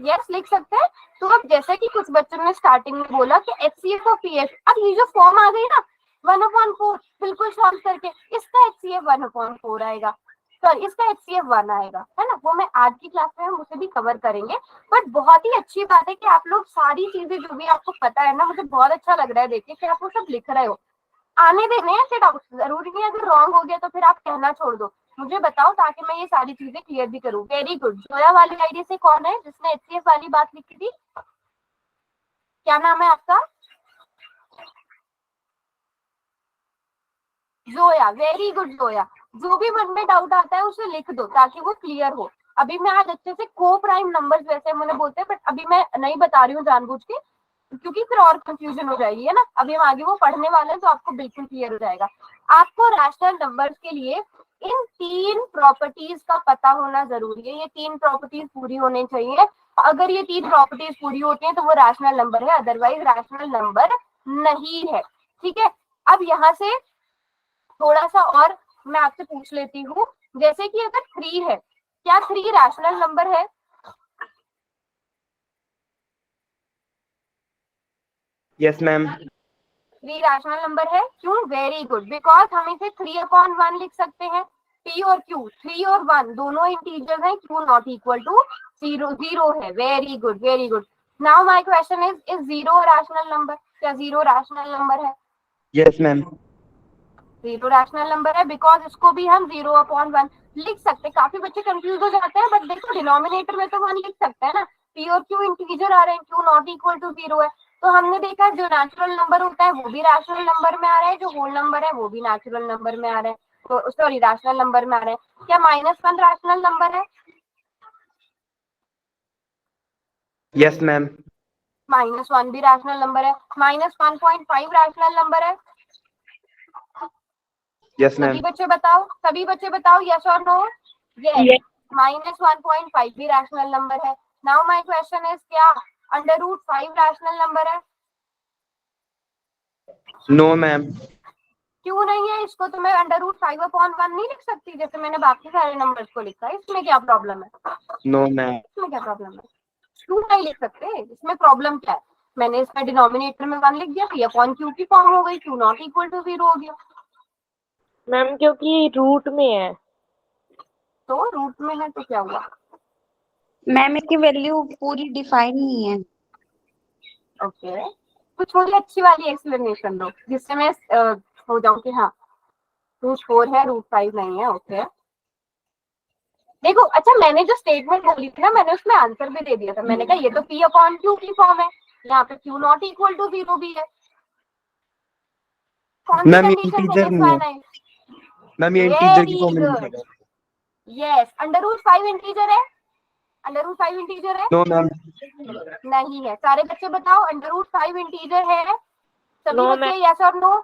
यस लिख सकते हैं। तो अब जैसे कि कुछ बच्चों ने स्टार्टिंग में बोला कि HCF और PF, अब ये जो फॉर्म आ गई ना 1/4, बिल्कुल सॉल्व करके इसका HCF 1/4 आएगा, सॉरी इसका HCF 1 आएगा, है ना, वो मैं आज की क्लास में हम उसे भी कवर करेंगे। बट बहुत ही अच्छी बात है कि आप लोग सारी चीजें जो भी आपको पता है ना, मुझे बहुत अच्छा लग रहा है देख के कि आप वो सब लिख रहे हो। आने देने हैं ऐसे डाउट, जरूरी नहीं अगर रॉन्ग हो गया तो फिर आप कहना छोड़ दो, मुझे बताओ ताकि मैं ये सारी चीजें क्लियर भी करूँ। Very good. जोया वाली आईडी से कौन है जिसने HCF वाली बात लिखी थी, क्या नाम है आपका? Zoya, very good Zoya. जो भी मन में डाउट आता है उसे लिख दो ताकि वो क्लियर हो। अभी मैं आज अच्छे से को प्राइम नंबर्स वैसे मैंने बोलते हैं, बट अभी मैं नहीं बता रही हूँ जानबूझ के, क्योंकि फिर और कंफ्यूजन हो जाएगी, है ना। अभी हम आगे वो पढ़ने वाले हैं तो आपको बिल्कुल क्लियर हो जाएगा। आपको रैशनल नंबर्स के लिए इन 3 प्रॉपर्टीज का पता होना जरूरी है, ये 3 प्रॉपर्टीज पूरी होनी चाहिए। अगर ये 3 प्रॉपर्टीज पूरी होती हैं तो वो रैशनल नंबर है, अदरवाइज रैशनल नंबर नहीं है। ठीक है, अब यहाँ से थोड़ा सा और मैं आपसे पूछ लेती हूँ, जैसे कि अगर 3 है, क्या 3 रैशनल नंबर है? Yes ma'am. 3 रैशनल नंबर है, क्यों? वेरी गुड, बिकॉज हम इसे 3/1 लिख सकते हैं। P और Q 3 और 1 दोनों इंटीजर्स हैं, Q नॉट इक्वल टू 0 है। Very good very good. Now my question is 0 rational number? क्या 0 रैशनल नंबर है? Yes ma'am. Zero rational number है बिकॉज इसको भी हम 0/1 लिख सकते हैं। काफी बच्चे कंफ्यूज हो जाते हैं, बट देखो डिनोमिनेटर में तो 1 लिख सकते हैं ना, पी और क्यू इंटीजर आ रहे हैं, क्यू नॉट इक्वल टू 0 है, तो हमने देखा जो नेचुरल नंबर होता है वो भी रैशनल नंबर में आ रहा है, जो होल नंबर है वो भी नेचुरल नंबर में आ रहा है, तो सॉरी रैशनल नंबर में आ रहा है। क्या -1 रैशनल नंबर है? Yes ma'am. -1 भी रैशनल नंबर है। -1.5 रैशनल नंबर है। Yes ma'am. सभी बच्चे बताओ यस और नो। यस, -1.5 भी रैशनल नंबर है। नाउ माय क्वेश्चन इज क्या √5 रैशनल नंबर है? No ma'am. क्यों नहीं है? इसको तो मैं √5/1 नहीं लिख सकती जैसे मैंने बाकी सारे नंबर्स को लिखा है, इसमें क्या प्रॉब्लम है? No ma'am. इसमें क्या प्रॉब्लम है? क्यों नहीं लिख सकते? इसमें प्रॉब्लम क्या है? मैंने इसमें डिनोमिनेटर में 1 लिख दिया, p अपॉन q की फॉर्म हो गई, q नॉट इक्वल टू 0 हो गया। मैम क्योंकि रूट में है। तो रूट में है तो क्या हुआ? मैम इसकी वैल्यू पूरी डिफाइन नहीं है। ओके, कुछ मुझे अच्छी वाली एक्सप्लेनेशन दो जिससे मैं हो जाऊं कि हाँ √4 है, √5 नहीं है। ओके देखो, अच्छा मैंने जो स्टेटमेंट बोली थी ना, मैंने उसमें आंसर भी दे दिया था। मैंने कहा ये तो p अपॉन q की फॉर्म है, यहाँ पे q नॉट इक्वल टू 0 भी है। कौन सी मैम कंडीशन इंटीजर नहीं है। सेटिस्फाई नहीं? मैम ये इंटीजर की वेरी फॉर्म में गुड, लिखा है। यस। √5 इंटीजर है? √5 इंटीजर है? No ma'am. नहीं है। सारे बच्चे बताओ √5 इंटीजर है? सभी नो बच्चे यस और नो?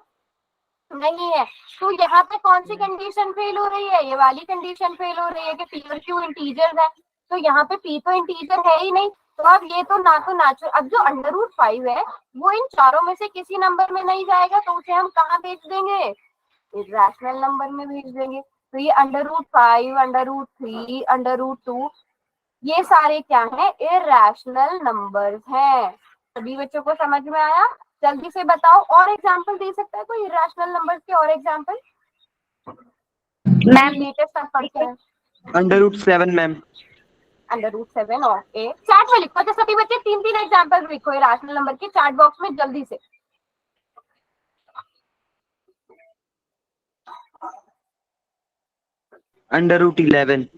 नहीं है। तो यहाँ पे कौन सी कंडीशन फेल हो रही है? ये वाली कंडीशन फेल हो रही है कि p और q इंटीजर्स है, तो यहाँ पे p तो इंटीजर है ही नहीं, तो अब ये तो नेचुरल। अब जो √5 है वो इन चारों में से किसी नंबर में नहीं जाएगा, तो उसे हम कहाँ भेज देंगे? इरैशनल नंबर में भेज देंगे। तो ये √5, √3, √2 ये सारे क्या हैं? इरैशनल नंबर्स हैं। सभी बच्चों को समझ में आया? जल्दी से बताओ, और एग्जांपल दे सकता है कोई इरैशनल नंबर्स के? और एग्जांपल मैम लेटेस्ट आप पढ़ते हैं। √7 मैम। √7 और ए चैट में लिखो। तो सभी बच्चे 3-3 एग्जांपल लिखो इरैशनल नंबर के चैट बॉक्स में जल्दी से। √11।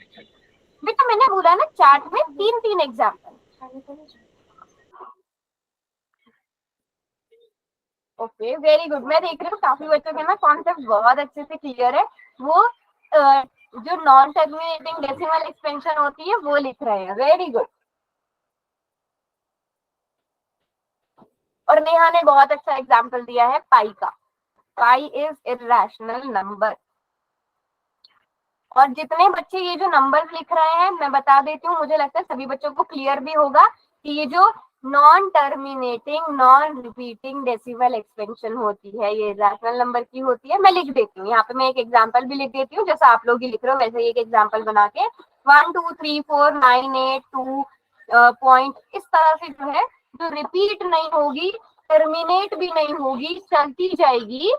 बेटा मैंने बोला ना चैट में 3-3 एग्जांपल। Okay very good. मैं देख रही हूँ काफी बच्चों के ना कॉन्सेप्ट बहुत अच्छे से क्लियर है। वो जो नॉन टर्मिनेटिंग डेसिमल एक्सपेंशन होती है वो लिख रहे हैं। Very good. और नेहा ने बहुत अच्छा एग्जांपल दिया है पाई का। Pi is irrational number. और जितने बच्चे ये जो नंबर्स लिख रहे हैं मैं बता देती हूँ, मुझे लगता है सभी बच्चों को क्लियर भी होगा कि ये जो non terminating non repeating decimal expansion होती है ये रैशनल नंबर की होती है। मैं लिख देती हूँ यहाँ पे, मैं एक एग्जांपल भी लिख देती हूँ जैसा आप लोग ही लिख रहे हो वैसे ही एक एग्जांपल बना के 1 2 3 4 9 8 2 पॉइंट इस तरह से जो है जो रिपीट नहीं होगी, टर्मिनेट भी नहीं होगी, चलती जाएगी,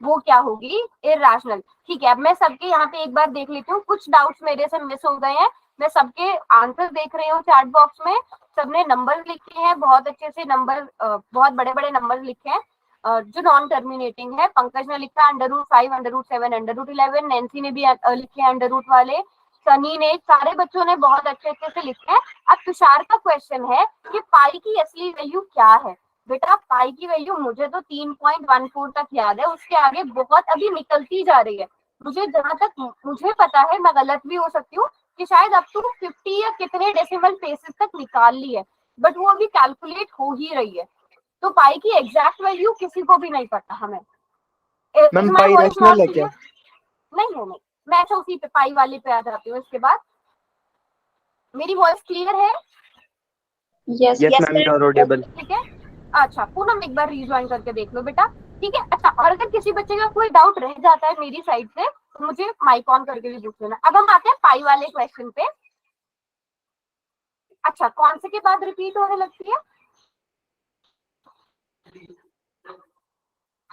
वो क्या होगी? इरैशनल। ठीक है, अब मैं सबके यहाँ पे एक बार देख लेती हूँ, कुछ डाउट्स मेरे से मिस हो गए हैं। मैं सबके आंसर देख रही हूँ चैट बॉक्स में। सबने नंबर लिखे हैं बहुत अच्छे से, नंबर बहुत बड़े बड़े नंबर लिखे हैं जो नॉन टर्मिनेटिंग है। पंकज ने लिखा √5, √7, √11। नैन्सी ने भी लिखे हैं √ वाले। सनी ने, सारे बच्चों ने बहुत अच्छे से लिखे हैं। अब तुषार का क्वेश्चन है कि पाई की असली वैल्यू क्या है? बेटा पाई की वैल्यू मुझे तो 3.14 तक याद है, उसके आगे बहुत अभी निकलती जा रही है। मुझे जहां तक मुझे पता है, मैं गलत भी हो सकती हूँ, कि शायद अब टू 50 या कितने डेसिमल प्लेसेस तक निकाल ली है, बट वो अभी कैलकुलेट हो ही रही है। तो पाई की एग्जैक्ट वैल्यू किसी को भी नहीं पता हमें। मैम पाई रैशनल है क्या? नहीं है, नहीं। मैं अच्छा उसी पे पाई वाले पे आ जाती हूँ इसके बाद। मेरी वॉइस क्लियर है? Yes yes ma'am, it Audible. ठीक है। अच्छा पूनम एक बार रिज्वाइन करके देख लो बेटा। ठीक है। अच्छा, और अगर किसी बच्चे का कोई डाउट रह जाता है मेरी साइड से तो मुझे माइक ऑन करके भी पूछ लेना। अब हम आते हैं पाई वाले क्वेश्चन पे। अच्छा, कौन से के बाद रिपीट होने लगती है?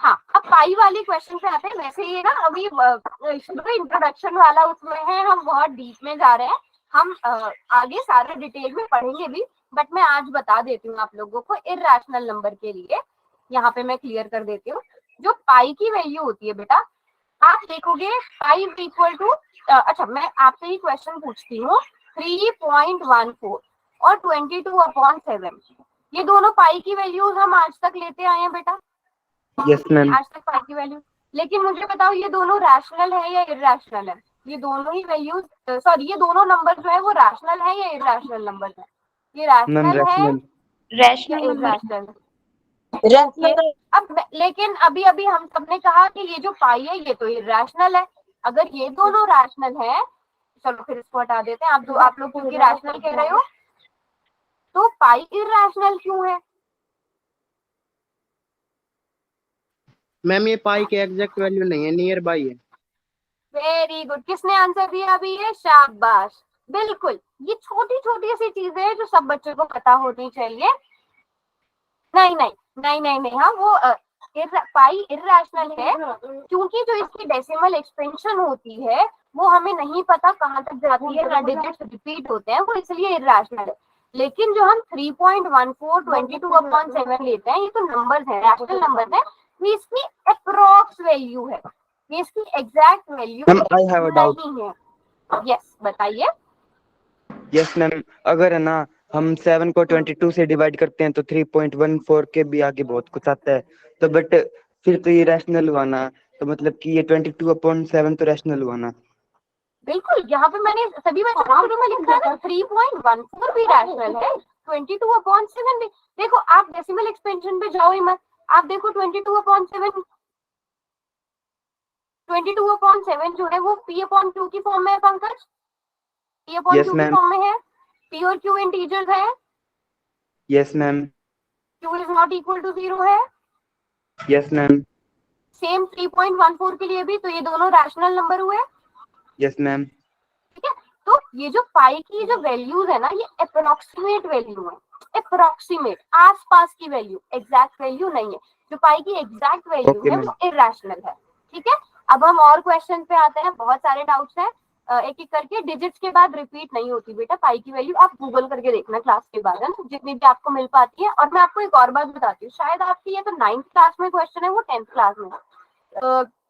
हाँ, अब पाई वाले क्वेश्चन पे आते हैं। वैसे ये ना अभी इंट्रोडक्शन वाला उसमें है, हम बहुत डीप में जा रहे हैं। हम आगे सारे डिटेल में पढ़ेंगे भी, बट मैं आज बता देती हूँ आप लोगों को इरैशनल नंबर के लिए। यहाँ पे मैं क्लियर कर देती हूँ। जो पाई की वैल्यू होती है बेटा, आप देखोगे पाई इज इक्वल टू, अच्छा मैं आपसे ही क्वेश्चन पूछती हूँ, 3.14 और 22/7, ये दोनों पाई की वैल्यूज हम आज तक लेते आए हैं बेटा, यस मैम। आज तक पाई की वैल्यू। लेकिन मुझे बताओ ये दोनों रैशनल है या इरैशनल है? ये दोनों ही वैल्यूज, सॉरी ये दोनों नंबर जो है वो रैशनल है या इरैशनल नंबर है? ये मैम रैशनल है रैशनल। या रैशनल नंबर। इरैशनल? ओके, अब लेकिन अभी अभी हम सबने कहा कि ये जो पाई है ये तो इरैशनल है। अगर ये दोनों रैशनल है, चलो फिर इसको हटा देते हैं, आप लोग क्योंकि रैशनल कह रहे हो, तो पाई इरैशनल क्यों है? मैम ये पाई के एग्जैक्ट वैल्यू नहीं है, नियर बाई है। वेरी गुड, किसने आंसर दिया अभी? ये शाबाश, बिल्कुल। ये छोटी छोटी सी चीजें हैं जो सब बच्चों को पता होनी चाहिए। नहीं नहीं नहीं नहीं नहीं, हाँ वो पाई इरैशनल है क्योंकि जो इसकी डेसिमल एक्सपेंशन होती है वो हमें नहीं पता कहाँ तक जाती है, ना डिजिट्स रिपीट होते हैं, वो इसलिए इरैशनल है। लेकिन जो हम 3.14 22/7 लेते हैं, ये तो नंबर्स है, रैशनल नंबर्स है, ये इसकी अप्रोक्स वैल्यू है, ये इसकी exact value ma'am I have a doubt. नहीं है। यस बताइए। यस मैम, अगर है ना हम 7 को 22 से डिवाइड करते हैं तो 3.14 के भी आगे बहुत कुछ आता है, तो बट फिर तो ये रैशनल हुआ ना, तो मतलब कि ये 22/7 तो रैशनल हुआ ना। बिल्कुल, यहाँ पे मैंने सभी बच्चों को शुरू में लिखा है ना, 3.14 भी रैशनल है, 22/7 भी। देखो आप डेसिमल एक्सपेंशन पे जाओ ही मत, आप देखो 22/7, 22/7 जो है वो p/q की फॉर्म में है पंकज, p/q यस की मैम। फॉर्म में है, p और q इंटीजर्स है, yes ma'am. q is not equal to 0 है। Yes ma'am. सेम 3.14 के लिए भी, तो ये दोनों रैशनल नंबर हुए। Yes ma'am. ठीक है, तो ये जो पाई की जो वैल्यूज है ना, ये अप्रोक्सीमेट वैल्यू है, अप्रोक्सीमेट, आसपास की वैल्यू, एग्जैक्ट वैल्यू नहीं है। जो पाई की एग्जैक्ट वैल्यू ओके है मैम। वो इरैशनल है। ठीक है, अब हम और क्वेश्चन पे आते हैं, बहुत सारे डाउट्स हैं, एक एक करके। डिजिट्स के बाद रिपीट नहीं होती बेटा पाई की वैल्यू, आप गूगल करके देखना क्लास के बाद, है ना, जितनी भी आपको मिल पाती है। और मैं आपको एक और बात बताती हूँ, शायद आपकी ये तो 9th क्लास में क्वेश्चन है, वो 10th क्लास में,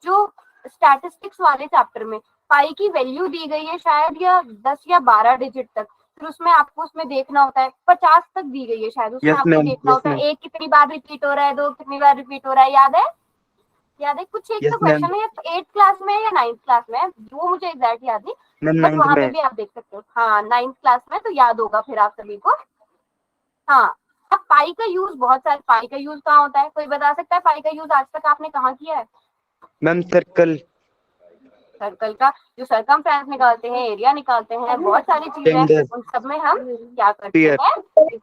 जो स्टैटिस्टिक्स वाले चैप्टर में पाई की वैल्यू दी गई है शायद, या 10 या 12 डिजिट तक, फिर उसमें आपको उसमें देखना होता है, 50 तक दी गई है शायद, उसमें यस आपको मैम। देखना यस होता मैम। है एक कितनी बार रिपीट हो रहा है, दो कितनी बार रिपीट हो रहा है, याद है? याद है कुछ एक यस तो मैम। क्वेश्चन है, 8th क्लास में या 9th क्लास में, वो मुझे एग्जैक्ट याद नहीं, मैम बट 9th वहां पे में। भी आप देख सकते हो। हाँ 9th क्लास में, तो याद होगा फिर आप सभी को। हाँ, अब पाई का यूज, बहुत सारे पाई का यूज कहाँ होता है, कोई बता सकता है पाई का यूज आज तक आपने कहाँ किया है? Ma'am circle. सर्कल का जो सरकमफ्रेंस निकालते हैं, एरिया निकालते हैं, बहुत सारी चीजें हैं, उन सब में हम क्या करते Sphere. हैं?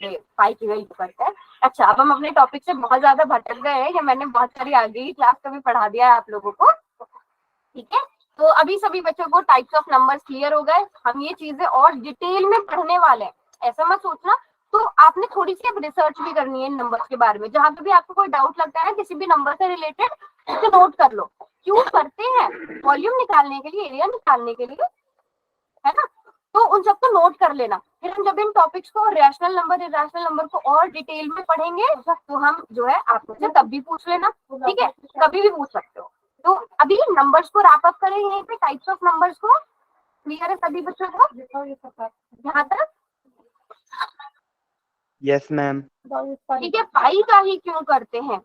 ये पाई की वैल्यू करते हैं। अच्छा, अब हम अपने टॉपिक से बहुत ज्यादा भटक गए हैं, या मैंने बहुत सारी आगे की क्लास का भी पढ़ा दिया है आप लोगों को। ठीक है, तो अभी सभी बच्चों को टाइप्स ऑफ नंबर्स क्लियर हो गए। हम ये चीजें और डिटेल में पढ़ने वाले हैं, ऐसा मत सोचना। तो आपने थोड़ी सी रिसर्च भी करनी है इन नंबर्स के बारे में, जहां पे भी आपको कोई डाउट लगता है किसी भी नंबर से रिलेटेड, उसे नोट कर लो। क्यों करते हैं? वॉल्यूम निकालने के लिए, एरिया निकालने के लिए, है ना। तो उन सबको नोट कर लेना, फिर हम जब इन टॉपिक्स को, रैशनल नंबर इरैशनल नंबर को और डिटेल में पढ़ेंगे, तो हम जो है आप मुझसे तब भी पूछ लेना, ठीक है, कभी भी पूछ सकते हो। तो अभी नंबर्स को रैप अप करें यहीं पे, टाइप्स ऑफ नंबर्स को। क्लियर है सभी बच्चों को यहाँ तक? Yes ma'am. ठीक है, पाई का ही क्यों करते हैं?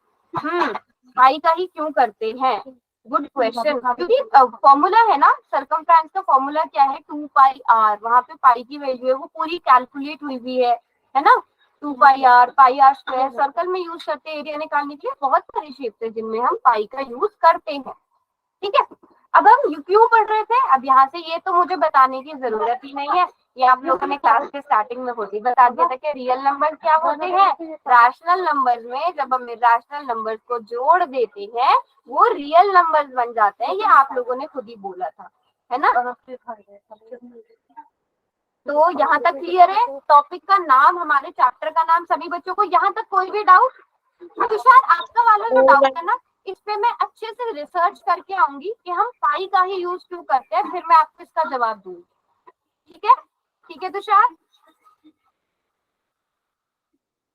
पाई का ही क्यों करते हैं? गुड क्वेश्चन, क्योंकि फॉर्मूला है ना, सरकमफ्रेंस का फॉर्मूला क्या है? 2πr, वहां पे पाई की वैल्यू है वो पूरी कैलकुलेट हुई हुई है ना। 2πr, πr स्क्वायर, सर्कल में यूज करते हैं एरिया निकालने के लिए। बहुत सारी शेप्स है जिनमें हम पाई का यूज करते हैं। ठीक है, अब हम क्यों पढ़ रहे थे? अब यहाँ से ये तो मुझे बताने की जरूरत ही नहीं है, ये आप लोगों ने क्लास के स्टार्टिंग में खुद ही बता दिया था कि रियल नंबर क्या होते हैं। रैशनल नंबर्स में जब हम रैशनल नंबर्स को जोड़ देते हैं वो रियल नंबर्स बन जाते हैं, ये आप लोगों ने खुद ही बोला था, है ना। तो यहाँ तक क्लियर है? टॉपिक का नाम, हमारे चैप्टर का नाम, सभी बच्चों को यहाँ तक कोई भी डाउट? तुषार आपका वाला जो डाउट है ना, इस पे मैं अच्छे से रिसर्च करके आऊंगी कि हम पाई का ही यूज क्यों करते हैं, फिर मैं आपको इसका जवाब दूंगी। ठीक है, ठीक है तुषार?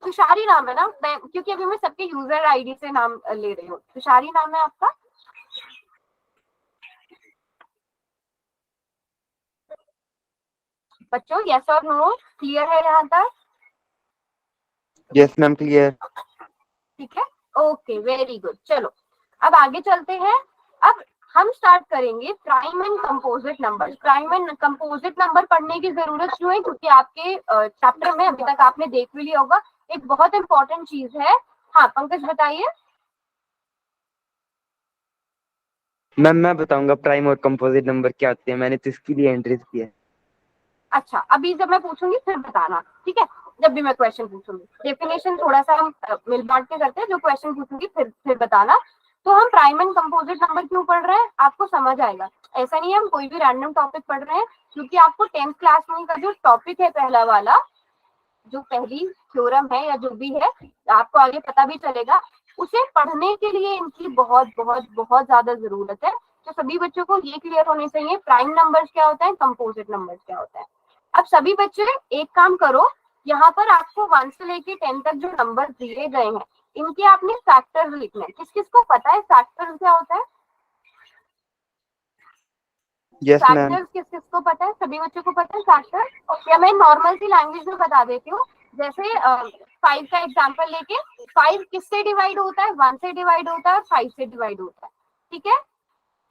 तुषारी नाम है ना, क्योंकि अभी मैं सबके यूजर आईडी से नाम ले रही हूँ। तुषारी नाम है आपका? बच्चों यस और नो क्लियर है यहाँ तक? Yes ma'am clear. ठीक है, ओके वेरी गुड। चलो अब आगे चलते हैं। अब हम स्टार्ट करेंगे prime and composite number. Prime and composite number पढ़ने की जरूरत क्यों है? क्योंकि आपके चैप्टर में अभी तक आपने देख भी लिया होगा, एक बहुत इंपॉर्टेंट चीज है। हाँ पंकज बताइए। मैम मैं बताऊंगा प्राइम और कंपोजिट नंबर क्या होते हैं, मैंने तो इसके लिए एंट्रीज किया है। अच्छा अभी जब मैं पूछूंगी फिर बताना, ठीक है? जब भी मैं क्वेश्चन पूछूंगी डेफिनेशन थोड़ा सा हम मिल बांट के करते हैं, जो क्वेश्चन पूछूंगी फिर बताना। तो हम प्राइम एंड कंपोजिट नंबर क्यों पढ़ रहे हैं आपको समझ आएगा। ऐसा नहीं है हम कोई भी रैंडम टॉपिक पढ़ रहे हैं, क्योंकि आपको 10th क्लास में का जो टॉपिक है पहला वाला, जो पहली थ्योरम है या जो भी है, आपको आगे पता भी चलेगा, उसे पढ़ने के लिए इनकी बहुत बहुत बहुत ज्यादा जरूरत है। तो सभी बच्चों को ये क्लियर होने चाहिए प्राइम नंबर्स क्या होता है, कंपोजिट नंबर्स क्या होता है। अब सभी बच्चे एक काम करो, यहाँ पर आपको 1 से लेके 10 तक जो नंबर दिए गए हैं इनके आपने फैक्टर्स लिखने हैं। किस किस को पता है फैक्टर्स क्या होता है? Yes ma'am. फैक्टर्स किस किस को पता है? सभी बच्चों को पता है फैक्टर? या मैं नॉर्मल सी लैंग्वेज में बता देती हूँ। जैसे 5 का एग्जांपल लेके, 5 किससे डिवाइड होता है? 1 से डिवाइड होता है और 5 से डिवाइड होता है, ठीक है?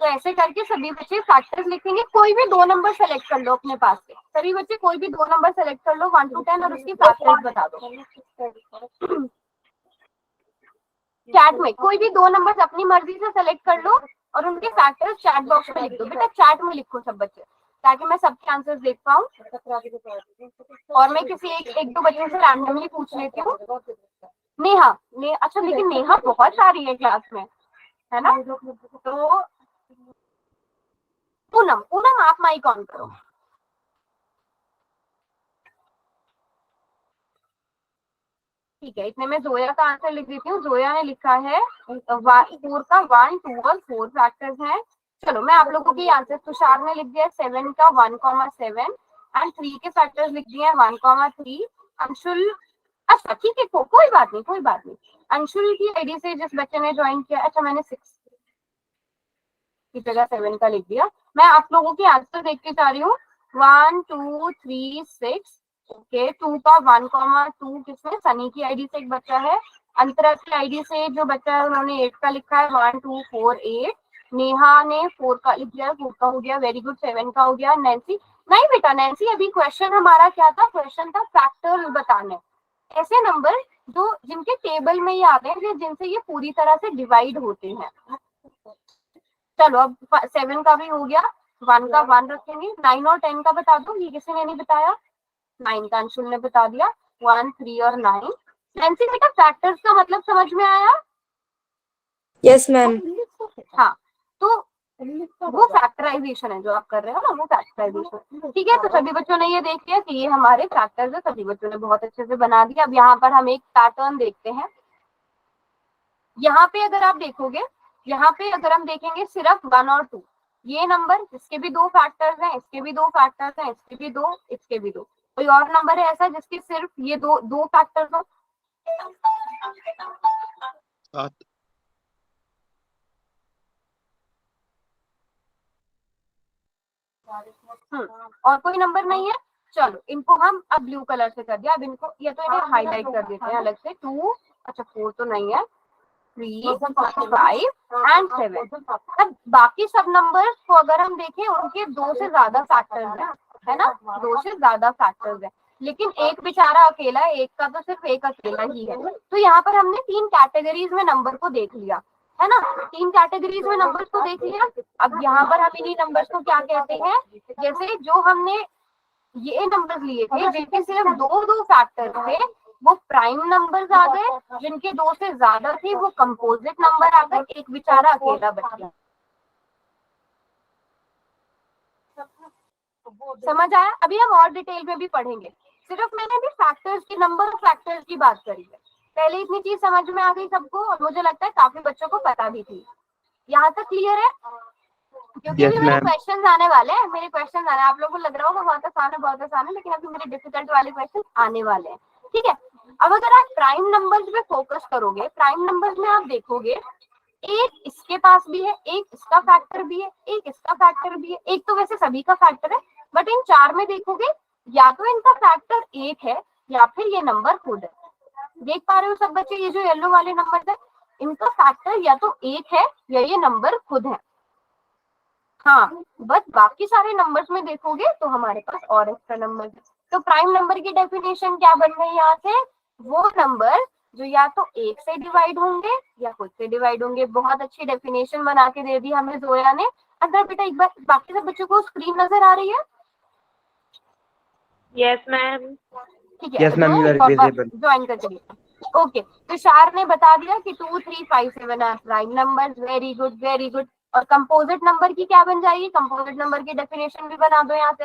तो ऐसे करके सभी बच्चे फैक्टर्स लिखेंगे। कोई भी 2 नंबर सेलेक्ट कर लो अपने पास से, सभी बच्चे कोई भी 2 नंबर सेलेक्ट कर लो 1 to 10 और उसकी फैक्टर्स बता दो। चैट में कोई भी 2 नंबर अपनी मर्जी से सेलेक्ट कर लो और उनके फैक्टर्स चैट बॉक्स में लिख दो। बेटा चैट में लिखो सब बच्चे, ताकि मैं सबके आंसर्स देख पाऊँ। और मैं किसी एक दो बच्चों से रैंडमली पूछ लेती हूँ। नेहा अच्छा, लेकिन नेहा बहुत सारी है क्लास में, है ना? तो पूनम आप माइक ऑन करो। ठीक है, इतने में जोया का आंसर लिख देती हूँ। जोया ने लिखा है 4 का 1, 2 और 4 फैक्टर्स हैं। चलो मैं आप लोगों की आंसर, तुषार ने लिख दिया 7 का 1,7 एंड 3 के फैक्टर्स लिख दिए 1,3। अंशुल, अच्छा ठीक है, कोई बात नहीं। अंशुल की आईडी से जिस बच्चे ने ज्वाइन किया, अच्छा मैंने 6 की जगह 7 का लिख दिया। मैं आप लोगों की आंसर देख के जा रही हूँ। 1, 2, 3, 6 ओके। 2 का 1,2 किसमें? सनी की आईडी से एक बच्चा है। अंतरा की आईडी से जो बच्चा है उन्होंने 8 का लिखा है, 1, 2, 4, 8। नेहा ने 4 का लिख दिया, 4 का हो गया, वेरी गुड। 7 का हो गया। नैन्सी, नहीं बेटा नैन्सी, अभी क्वेश्चन हमारा क्या था? क्वेश्चन था फैक्टर्स बताने, ऐसे नंबर जो जिनके टेबल में ये आते हैं, जिनसे ये पूरी तरह से डिवाइड होते हैं। चलो अब 7 का भी हो गया, 1 का 1 रखेंगे। 9 और 10 का बता दो, ये किसी ने नहीं बताया। 9 का अंशुल ने बता दिया, 1, 3 और 9। नैन्सी बेटा फैक्टर्स का मतलब समझ में आया? Yes ma'am. हाँ, तो वो फैक्टराइजेशन है जो आप कर रहे हो ना, वो फैक्टराइजेशन, ठीक है? तो सभी बच्चों ने ये देख लिया कि ये हमारे फैक्टर्स है, सभी बच्चों ने बहुत अच्छे से बना दिया। अब यहाँ पर हम एक पैटर्न देखते हैं। यहाँ पे अगर आप देखोगे, यहाँ पे अगर हम देखेंगे सिर्फ 1 और 2, ये नंबर, इसके भी 2 फैक्टर्स हैं, इसके भी 2 फैक्टर्स हैं, इसके भी 2, इसके भी 2। कोई और नंबर है ऐसा जिसके सिर्फ ये दो फैक्टर्स हो? और कोई नंबर नहीं है? चलो इनको हम अब ब्लू कलर से कर दिया। अब इनको या तो इन्हें हाईलाइट कर देते हैं अलग से। 2, अच्छा 4 तो नहीं है, 3, 5 एंड 7। अब बाकी सब नंबर्स को अगर हम देखें, उनके 2 से ज्यादा फैक्टर्स हैं, है ना? 2 से ज्यादा फैक्टर्स हैं, लेकिन एक बेचारा अकेला है, एक का तो सिर्फ एक अकेला ही है। तो यहाँ पर हमने 3 कैटेगरीज में नंबर को देख लिया, है ना? 3 कैटेगरीज में नंबर्स को देख लिया। अब यहाँ पर हम इन्हीं नंबर्स को क्या कहते हैं? जैसे जो हमने ये नंबर्स लिए थे जिनके सिर्फ 2 फैक्टर थे, वो प्राइम नंबर्स आ गए। जिनके 2 से ज्यादा थे वो कंपोजिट नंबर आ गए। एक बेचारा अकेला बच गया। समझ आया? अभी हम और डिटेल में भी पढ़ेंगे। सिर्फ मैंने भी फैक्टर्स की, नंबर ऑफ फैक्टर्स की बात करी है। पहले इतनी चीज समझ में आ गई सबको, और मुझे लगता है काफी बच्चों को पता भी थी। यहाँ तक क्लियर है? क्योंकि Yes, अभी मेरे ma'am. क्वेश्चन आने वाले हैं, आप लोगों को लग रहा होगा बहुत आसान है, लेकिन अभी मेरे डिफिकल्ट वाले क्वेश्चन आने वाले हैं, ठीक है? अब अगर आप प्राइम नंबर्स पे फोकस करोगे, प्राइम नंबर्स में आप देखोगे एक इसके पास भी है, एक इसका फैक्टर भी है, एक इसका फैक्टर भी है, एक तो वैसे सभी का फैक्टर है, बट इन 4 में देखोगे या तो इनका फैक्टर 1 है या फिर ये नंबर खुद है। देख पा रहे हो सब बच्चे, ये जो येलो वाले नंबर है इनका फैक्टर या तो 1 है या ये नंबर खुद है। हाँ, बस बाकी सारे नंबर्स में देखोगे तो हमारे पास और एक्स्ट्रा नंबर है। तो प्राइम नंबर की डेफिनेशन क्या बन गई यहाँ से, वो नंबर जो या तो 1 से डिवाइड होंगे या खुद से डिवाइड होंगे। बहुत अच्छी डेफिनेशन बना के दे दी हमें जोया ने। अंदर बेटा एक बार बाकी सब बच्चों को स्क्रीन नजर आ रही है? Yes ma'am. ठीक है, Yes, ma'am, you are visible. Join कर चलिए। ओके, तुषार ने बता दिया कि 2, 3, 5, 7 are prime numbers. Very good, very good. और कंपोजिट नंबर की क्या बन जाएगी? कंपोजिट नंबर की डेफिनेशन भी बना दो यहाँ से।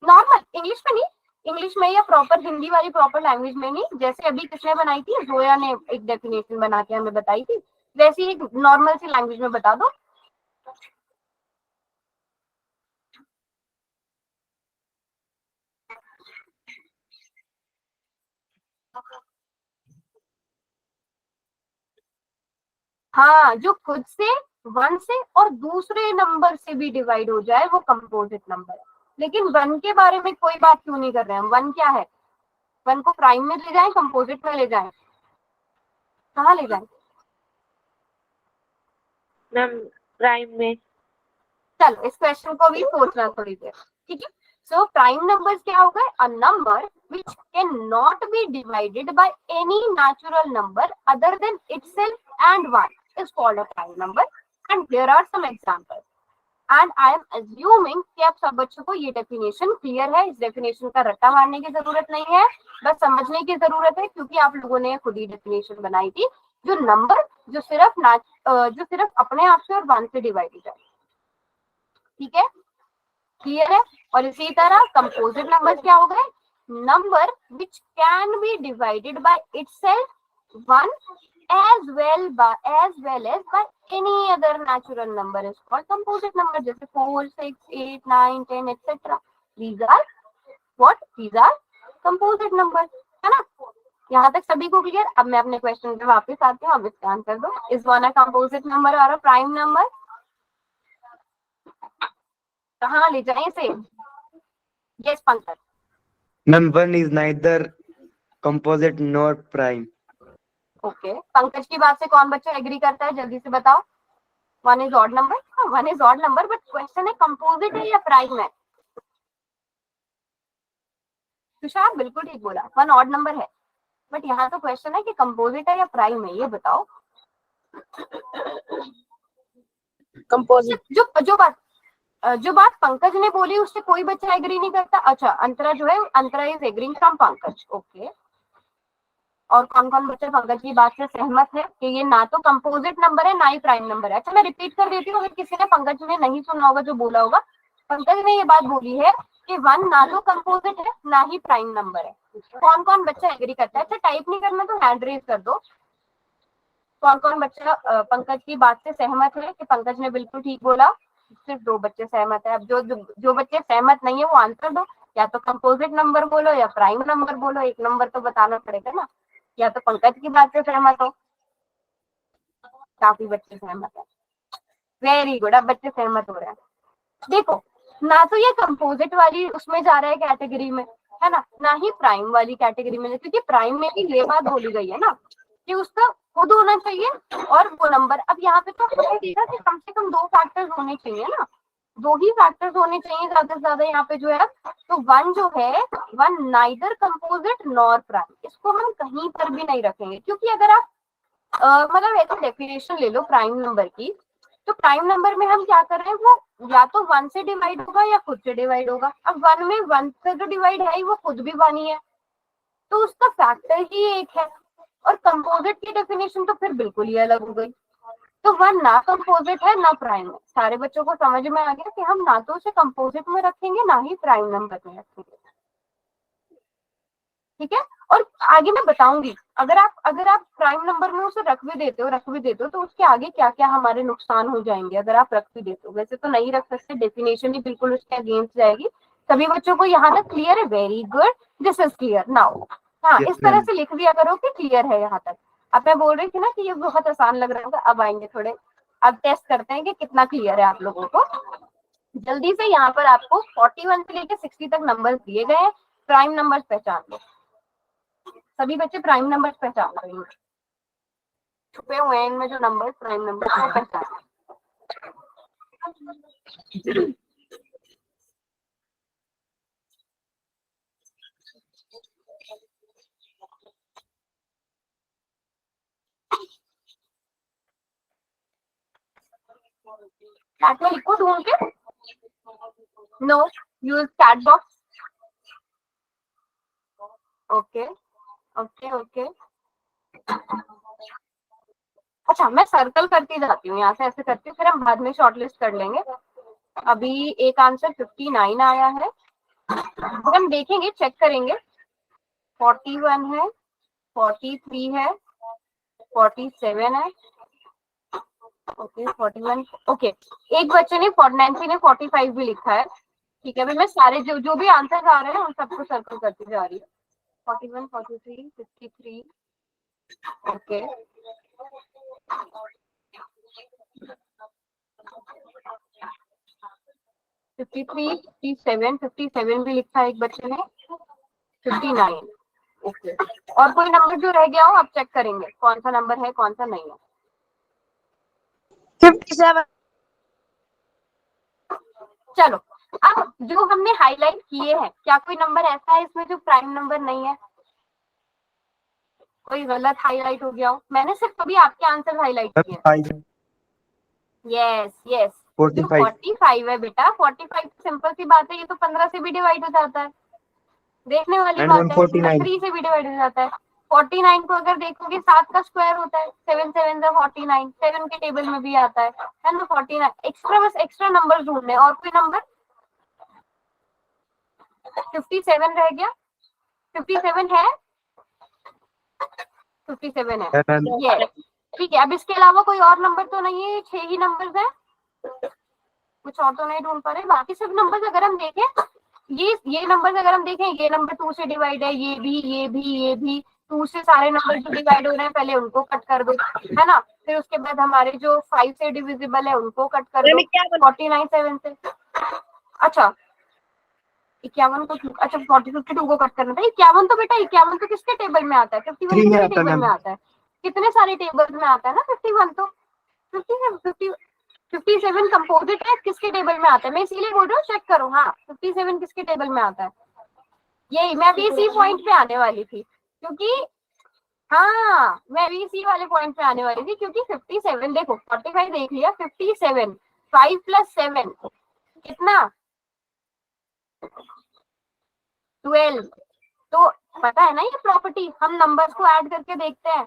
नॉर्मल इंग्लिश में नहीं, इंग्लिश में या प्रॉपर हिंदी वाली प्रॉपर लैंग्वेज में नहीं, जैसे अभी किसने बनाई थी, जोया ने एक डेफिनेशन बना के हमें बताई थी, वैसी एक नॉर्मल सी लैंग्वेज में बता दो। हाँ, जो खुद से 1 से और दूसरे नंबर से भी डिवाइड हो जाए वो कंपोजिट नंबर है। लेकिन 1 के बारे में कोई बात क्यों नहीं कर रहे हैं हम? 1 क्या है? 1 को प्राइम में ले जाएं, कंपोजिट में ले जाएं, कहाँ ले जाएं? मैम प्राइम में। चलो इस क्वेश्चन को भी सोचना थोड़ी देर, ठीक है। सो प्राइम नंबर्स क्या होगा? A number which can not be divided by any natural number other than itself and 1 is called a prime number, and there are some examples, and I am assuming कि आप सब बच्चों को ये definition clear है। इस definition का रट्टा मारने की जरूरत नहीं है, बस समझने की जरूरत है, क्योंकि आप लोगों ने खुद ही डेफिनेशन बनाई थी। जो नंबर जो सिर्फ अपने आप से और 1 से डिवाइड हो जाए, ठीक है, क्लियर है। और इसी तरह कंपोजिट नंबर क्या हो गए? Number which can be divided by itself 1 as well as by any other natural number is called composite number, जैसे 4, 6, 8, 9, 10 etc. These are what? These are composite numbers, है ना? यहाँ तक सभी को क्लियर? अब मैं अपने क्वेश्चन पे वापस आती हूँ, अब इसका आंसर दो। Is one a composite number और अ प्राइम नंबर? कहाँ ले जाएं इसे? Yes Pankaj. Ma'am, 1 is neither composite nor prime. Okay, Pankaj की बात से कौन बच्चा एग्री करता है? जल्दी से बताओ। 1 इज ऑड नंबर? हाँ, 1 is odd number, but question है कंपोजिट है या प्राइम है? तुषार बिल्कुल ठीक बोला, 1 ऑड नंबर है, बट यहाँ तो क्वेश्चन है कि कंपोजिट है या प्राइम है, ये बताओ। कंपोजिट। जो बात पंकज ने बोली उससे कोई बच्चा एग्री नहीं करता? अच्छा, अंतरा जो है, Antara is agreeing from Pankaj. Okay, और कौन कौन बच्चे पंकज की बात से सहमत है कि ये ना तो कंपोजिट नंबर है ना ही प्राइम नंबर है? अच्छा, मैं रिपीट कर देती हूँ, अगर किसी ने पंकज ने नहीं सुना होगा जो बोला होगा। पंकज ने ये बात बोली है कि 1 ना तो कंपोजिट है ना ही प्राइम नंबर है। कौन कौन बच्चा एग्री करता है? अच्छा, टाइप नहीं करना तो हैंड रेज कर दो। कौन कौन बच्चा पंकज की बात से सहमत है कि पंकज ने बिल्कुल ठीक बोला? सिर्फ 2 बच्चे सहमत है। अब जो बच्चे सहमत नहीं है वो आंसर दो, या तो कंपोजिट नंबर बोलो या प्राइम नंबर बोलो, एक नंबर तो बताना पड़ेगा ना। या तो पंकज की बात से सहमत हो, काफी बच्चे सहमत है, वेरी गुड, अब बच्चे सहमत हो रहे हैं। देखो, ना तो ये कंपोजिट वाली उसमें जा रहा है कैटेगरी में, है ना, ना ही प्राइम वाली कैटेगरी में, क्योंकि प्राइम में भी ये बात बोली गई है ना कि उसका खुद होना चाहिए और वो नंबर। अब यहाँ पे तो हमने देखा कि कम से कम 2 फैक्टर्स होने चाहिए ना, 2 ही फैक्टर्स होने चाहिए ज्यादा से ज्यादा यहाँ पे जो है। तो 1 जो है, 1 नाइदर कंपोजिट नॉर प्राइम, इसको हम कहीं पर भी नहीं रखेंगे, क्योंकि अगर आप मतलब ऐसे डेफिनेशन ले लो प्राइम नंबर की, तो प्राइम नंबर में हम क्या कर रहे हैं, वो या तो 1 से डिवाइड होगा या खुद से डिवाइड होगा। अब 1 में 1 से जो डिवाइड है वो खुद भी 1 ही है, तो उसका फैक्टर ही 1 है। और कंपोजिट की डेफिनेशन तो फिर बिल्कुल ही अलग हो गई। तो 1 ना कंपोजिट है ना प्राइम है। सारे बच्चों को समझ में आ गया कि हम ना तो उसे कंपोजिट में रखेंगे ना ही प्राइम नंबर में रखेंगे, ठीक है। और आगे मैं बताऊंगी, अगर आप प्राइम नंबर में उसे रख भी देते हो तो उसके आगे क्या क्या हमारे नुकसान हो जाएंगे अगर आप रख भी देते हो। वैसे तो नहीं रख सकते, डेफिनेशन ही बिल्कुल उसके अगेंस्ट जाएगी। सभी बच्चों को यहाँ तक क्लियर है? Very good, this is clear now. हाँ, Yes, इस तरह ma'am. से लिख दिया करो कि क्लियर है यहाँ तक। अब मैं बोल रही थी ना कि ये बहुत आसान लग रहा होगा, अब आएंगे थोड़े अब टेस्ट करते हैं कि कितना क्लियर है आप लोगों को। जल्दी से यहाँ पर आपको 41 से लेकर 60 तक नंबर्स दिए गए हैं। प्राइम नंबर्स पहचान लो, सभी बच्चे प्राइम नंबर्स पहचान रहे हैं, छुपे हुए हैं इनमें जो नंबर प्राइम नंबर वो पहचान। चैट में लिखो ढूंढ के, no use chat box. Okay okay okay, अच्छा मैं सर्कल करती जाती हूँ, यहाँ से ऐसे करती हूँ, फिर हम बाद में शॉर्टलिस्ट कर लेंगे। अभी एक आंसर 59 आया है, तो हम देखेंगे, चेक करेंगे। 41 है, 43 है, 47 है, ओके 41, ओके एक बच्चे ने नैन्सी ने 45 भी लिखा है। ठीक है, अभी मैं सारे जो भी आंसर आ रहे हैं उन सबको सर्कल करती जा रही हूँ। 41, 43, 53, ओके फिफ्टी थ्री, 57 भी लिखा है एक बच्चे ने, 59, ओके। और कोई नंबर जो रह गया हो आप चेक करेंगे कौन सा नंबर है कौन सा नहीं है। 57। चलो, अब जो हमने हाईलाइट किए हैं, क्या कोई नंबर ऐसा है इसमें जो प्राइम नंबर नहीं है? कोई गलत हाईलाइट हो गया हो? मैंने सिर्फ अभी आपके आंसर हाईलाइट किए। यस यस, 45 है बेटा, 45 सिंपल सी बात है, ये तो 15 से भी डिवाइड हो जाता है, देखने वाली बात है। 3 से भी डिवाइड हो जाता है। 49 को अगर देखोगे 7 का स्क्वायर होता है, 7 7 जा 49, 7 के टेबल में भी आता है ना। 49 एक्स्ट्रा, बस एक्स्ट्रा नंबर ढूंढने। और कोई नंबर? 57 रह गया, 57 है, 57 है, यस ठीक है। अब इसके अलावा कोई और नंबर तो नहीं है, 6 ही नंबर्स हैं, कुछ और तो नहीं ढूंढ पा रहे। बाकी सब नंबर्स अगर हम देखें, ये नंबर्स अगर हम देखें, ये नंबर 2 से डिवाइड है, ये भी 2 से सारे नंबर जो डिवाइड हो रहे हैं पहले उनको कट कर दो, है ना। फिर उसके बाद हमारे जो 5 से डिविजिबल है उनको कट कर दो, 49 7 से। अच्छा 51 को, अच्छा 52 को कट करना था। 51 तो बेटा 51 तो किसके टेबल में आता है? 51 किसके टेबल में आता है? कितने सारे टेबल में आता है ना 51 तो। 57 कंपोजिट है, किसके टेबल में आता है? मैं इसीलिए बोल रहा हूँ चेक करो। हाँ 57 किसके टेबल में आता है? यही मैं भी इसी पॉइंट पे आने वाली थी, क्योंकि हाँ मैं भी इसी वाले पॉइंट पे आने वाली थी, क्योंकि 57 देखो, 45 देख लिया, 57 5 + 7 कितना? 12। तो पता है ना ये प्रॉपर्टी, हम नंबर्स को ऐड करके देखते हैं।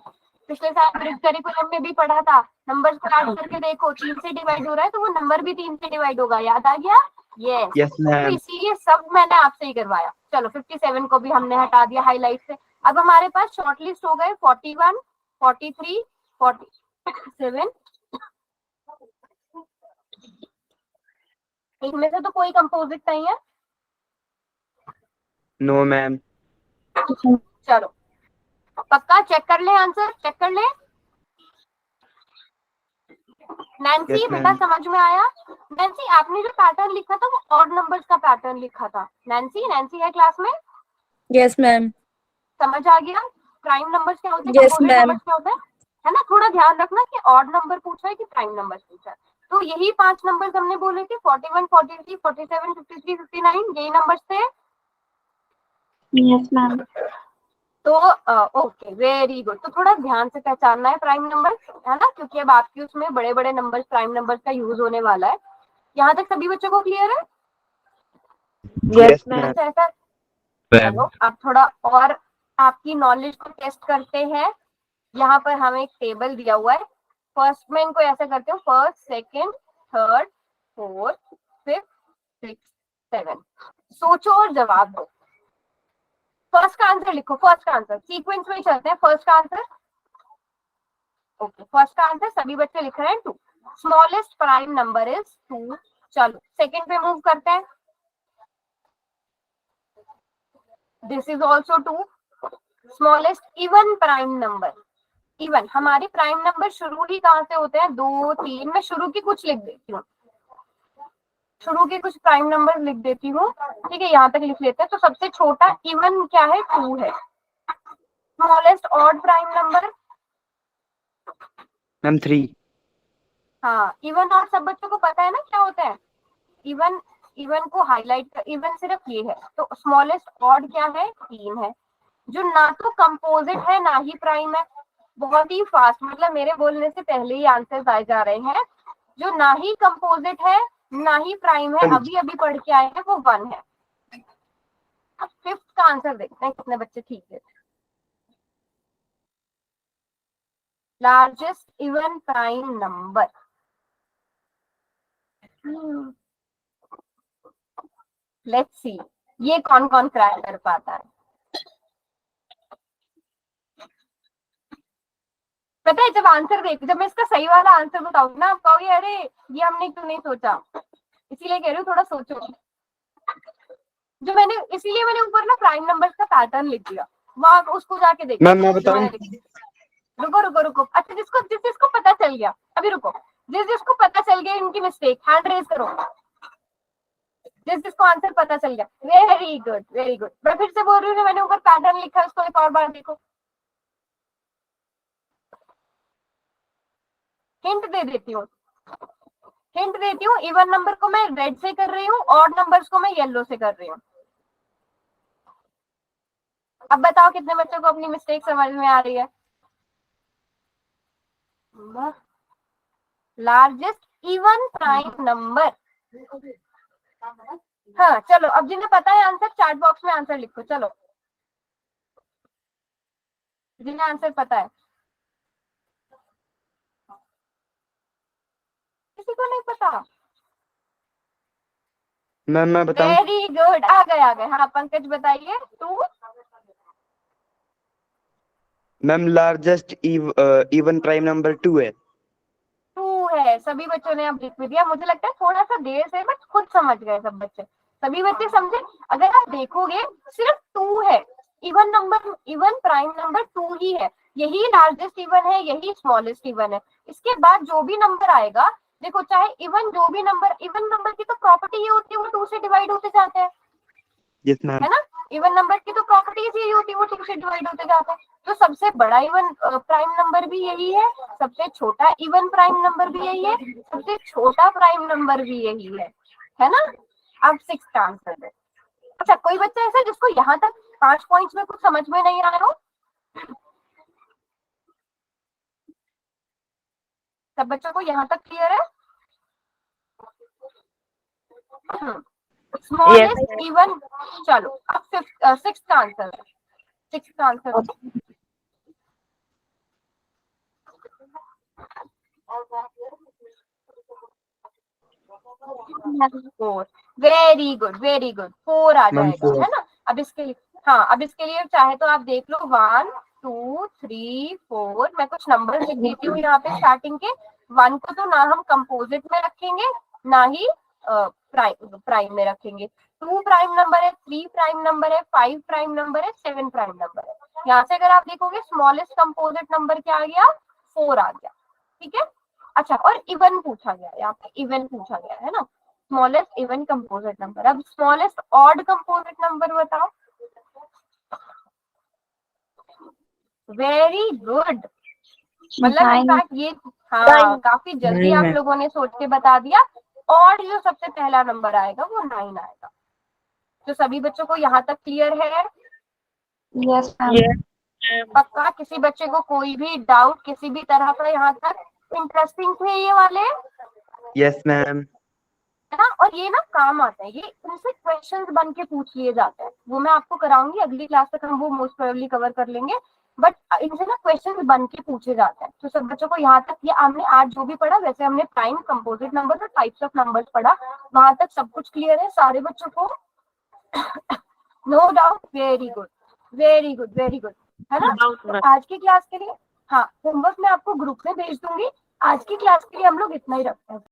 पिछले साल ब्रिज करिकुलम में भी पढ़ा था, नंबर्स को ऐड करके देखो, 3 से डिवाइड हो रहा है तो वो नंबर भी 3 से डिवाइड होगा। याद आ गया? यस तो इसीलिए सब मैंने आपसे ही करवाया। चलो 57 को भी हमने हटा दिया हाईलाइट से। अब हमारे पास शॉर्टलिस्ट हो गए 41, 43, 47। इनमें से तो कोई कंपोजिट नहीं है। No ma'am. चलो पक्का चेक कर ले, आंसर चेक कर ले। नैन्सी Yes, बेटा ma'am. समझ में आया? नैन्सी आपने जो पैटर्न लिखा था वो ऑड नंबर्स का पैटर्न लिखा था। नैन्सी है क्लास में? Yes ma'am. समझ आ गया? प्राइम नंबर्स क्या होते हैं, Yes, कंपोजिट ma'am. नंबर्स क्या होते हैं, है ना। थोड़ा ध्यान रखना कि ऑड नंबर पूछा है कि प्राइम नंबर्स पूछा है। तो यही 5 नंबर्स हमने बोले थे, 41, 43, 47, 53, 59, यही नंबर्स थे। Yes ma'am. तो ओके वेरी गुड। तो थोड़ा ध्यान से पहचानना है प्राइम नंबर, है ना, क्योंकि अब आपकी उसमें बड़े बड़े नंबर्स प्राइम नंबर्स का यूज होने वाला है। यहाँ तक सभी बच्चों को क्लियर है? Yes, ma'am. ऐसा चलो अब थोड़ा और आपकी नॉलेज को टेस्ट करते हैं। यहाँ पर हमें एक टेबल दिया हुआ है। फर्स्ट में इनको ऐसा करते हो, first, second, third, fourth, fifth, six, 7। सोचो और जवाब दो। फर्स्ट का आंसर लिखो, फर्स्ट का आंसर सीक्वेंस में चलते हैं। फर्स्ट का आंसर, ओके फर्स्ट का आंसर सभी बच्चे लिख रहे हैं 2। Smallest prime number is 2। चलो सेकंड पे मूव करते हैं। This is also 2। Smallest even prime number, even हमारे प्राइम नंबर शुरू ही कहाँ से होते हैं, 2 3, मैं शुरू की कुछ लिख देती हूँ, शुरू के कुछ प्राइम नंबर लिख देती हूँ, ठीक है, यहाँ तक लिख लेते हैं। तो सबसे छोटा इवन क्या है, 2 है। Smallest odd prime number, ma'am 3। हाँ इवन और सब बच्चों को पता है ना क्या होता है इवन, इवन को हाईलाइट कर, इवन सिर्फ ये है। तो स्मॉलेस्ट ऑड क्या है, 3 है, जो ना तो कंपोजिट है ना ही प्राइम है। बहुत ही फास्ट, मतलब मेरे बोलने से पहले ही आंसर्स आए जा रहे हैं। जो ना ही कंपोजिट है ना ही प्राइम है, अभी अभी पढ़ के आए हैं, वो 1 है। अब 5th का आंसर देखते हैं कितने बच्चे ठीक है। Largest even prime number, let's see ये कौन कौन क्रैक कर पाता है। पता है जब आंसर देख, जब मैं इसका सही वाला आंसर बताऊंगी ना, आप कहोगे अरे ये हमने क्यों नहीं सोचा, इसीलिए कह रही हूँ थोड़ा सोचो। जो मैंने, इसीलिए मैंने ऊपर ना प्राइम नंबर्स का पैटर्न लिख दिया, वहां उसको जाके देखो। मैम मैं बताऊं, रुको रुको रुको, अच्छा जिसको पता चल गया, अभी रुको, जिसको पता चल गया इनकी मिस्टेक, हैंड रेज करो। जिसको आंसर पता चल गया, वेरी गुड वेरी गुड। मैं फिर से बोल रही हूँ, मैंने ऊपर पैटर्न लिखा है, उसको एक और बार देखो। हिंट दे देती हूँ, हिंट देती हूँ, इवन नंबर को मैं रेड से कर रही हूँ, ऑड नंबर्स को मैं येलो से कर रही हूँ। अब बताओ कितने बच्चों को अपनी मिस्टेक समझ में आ रही है। लार्जेस्ट इवन प्राइम नंबर, हाँ चलो, अब जिन्हें पता है आंसर चैट बॉक्स में आंसर लिखो, चलो जिन्हें आंसर पता है। किसी को नहीं पता, मैम मैं बताऊं, वेरी गुड, आ गए। हाँ पंकज बताइए। 2, ma'am largest even prime number 2 है। 2 है, सभी बच्चों ने अब लिख भी दिया। मुझे लगता है थोड़ा सा देर से, बट खुद समझ गए सब बच्चे, सभी बच्चे समझे। अगर आप देखोगे सिर्फ 2 है, even number, even prime number 2 ही है, यही लार्जेस्ट इवन है, यही स्मॉलेस्ट इवन है। इसके बाद जो भी नंबर आएगा, देखो चाहे इवन जो भी नंबर, इवन नंबर की तो प्रॉपर्टी ये होती है वो 2 से डिवाइड होते जाते हैं, यस मैम। है ना। इवन नंबर की तो प्रॉपर्टीज यही होती है, वो 2 से डिवाइड होते जाते हैं। तो सबसे बड़ा इवन प्राइम नंबर भी यही है, सबसे छोटा इवन प्राइम नंबर भी यही है, सबसे छोटा प्राइम नंबर भी यही है ना। अब 6 का आंसर है। अच्छा कोई बच्चा ऐसा जिसको यहाँ तक 5 पॉइंट्स में कुछ समझ में नहीं आ रहा हो? सब बच्चों को यहाँ तक क्लियर है? स्मॉलेस्ट इवन, चलो अब 6 का आंसर है, 6 का answer very good very good, 4 आ जाएगा, है ना। अब इसके लिए, हाँ अब इसके लिए चाहे तो आप देख लो 1 2 3 4, मैं कुछ नंबर लिख देती हूँ यहाँ पे स्टार्टिंग के। 1 को तो ना हम कंपोजिट में रखेंगे ना ही प्राइम में रखेंगे। 2 प्राइम नंबर है, 3 प्राइम नंबर है, 5 प्राइम नंबर है, 7 प्राइम नंबर है। यहाँ से अगर आप देखोगे स्मॉलेस्ट कंपोजिट नंबर क्या आ गया, 4 आ गया, ठीक है। अच्छा और इवन पूछा गया, यहाँ पे इवन पूछा गया है ना, स्मॉलेस्ट इवन कंपोजिट नंबर। अब स्मॉलेस्ट ऑड कंपोजिट नंबर बताओ। वेरी गुड, मतलब इनफैक्ट ये, हाँ काफी जल्दी आप लोगों ने सोच के बता दिया। और जो सबसे पहला नंबर आएगा वो 9 आएगा। तो सभी बच्चों को यहाँ तक क्लियर है? यस पक्का? किसी बच्चे को कोई भी डाउट किसी भी तरह का यहाँ तक? इंटरेस्टिंग थे ये वाले, यस मैम। है ना। और ये ना काम आता है, ये उनसे क्वेश्चंस बन के पूछ लिए जाते हैं, वो मैं आपको कराऊंगी अगली क्लास तक, हम वो मोस्ट प्रोबेबली कवर कर लेंगे। बट इनसे ना क्वेश्चंस बन के पूछे जाते हैं। तो सब बच्चों को यहाँ तक, ये हमने आज जो भी पढ़ा, वैसे हमने प्राइम, कंपोजिट नंबर और टाइप्स ऑफ नंबर्स पढ़ा, वहां तक सब कुछ क्लियर है सारे बच्चों को? No doubt, very good very good very good, है ना। तो आज की क्लास के लिए, हाँ होमवर्क मैं आपको ग्रुप में भेज दूंगी। आज की क्लास के लिए हम लोग इतना ही रखते हैं।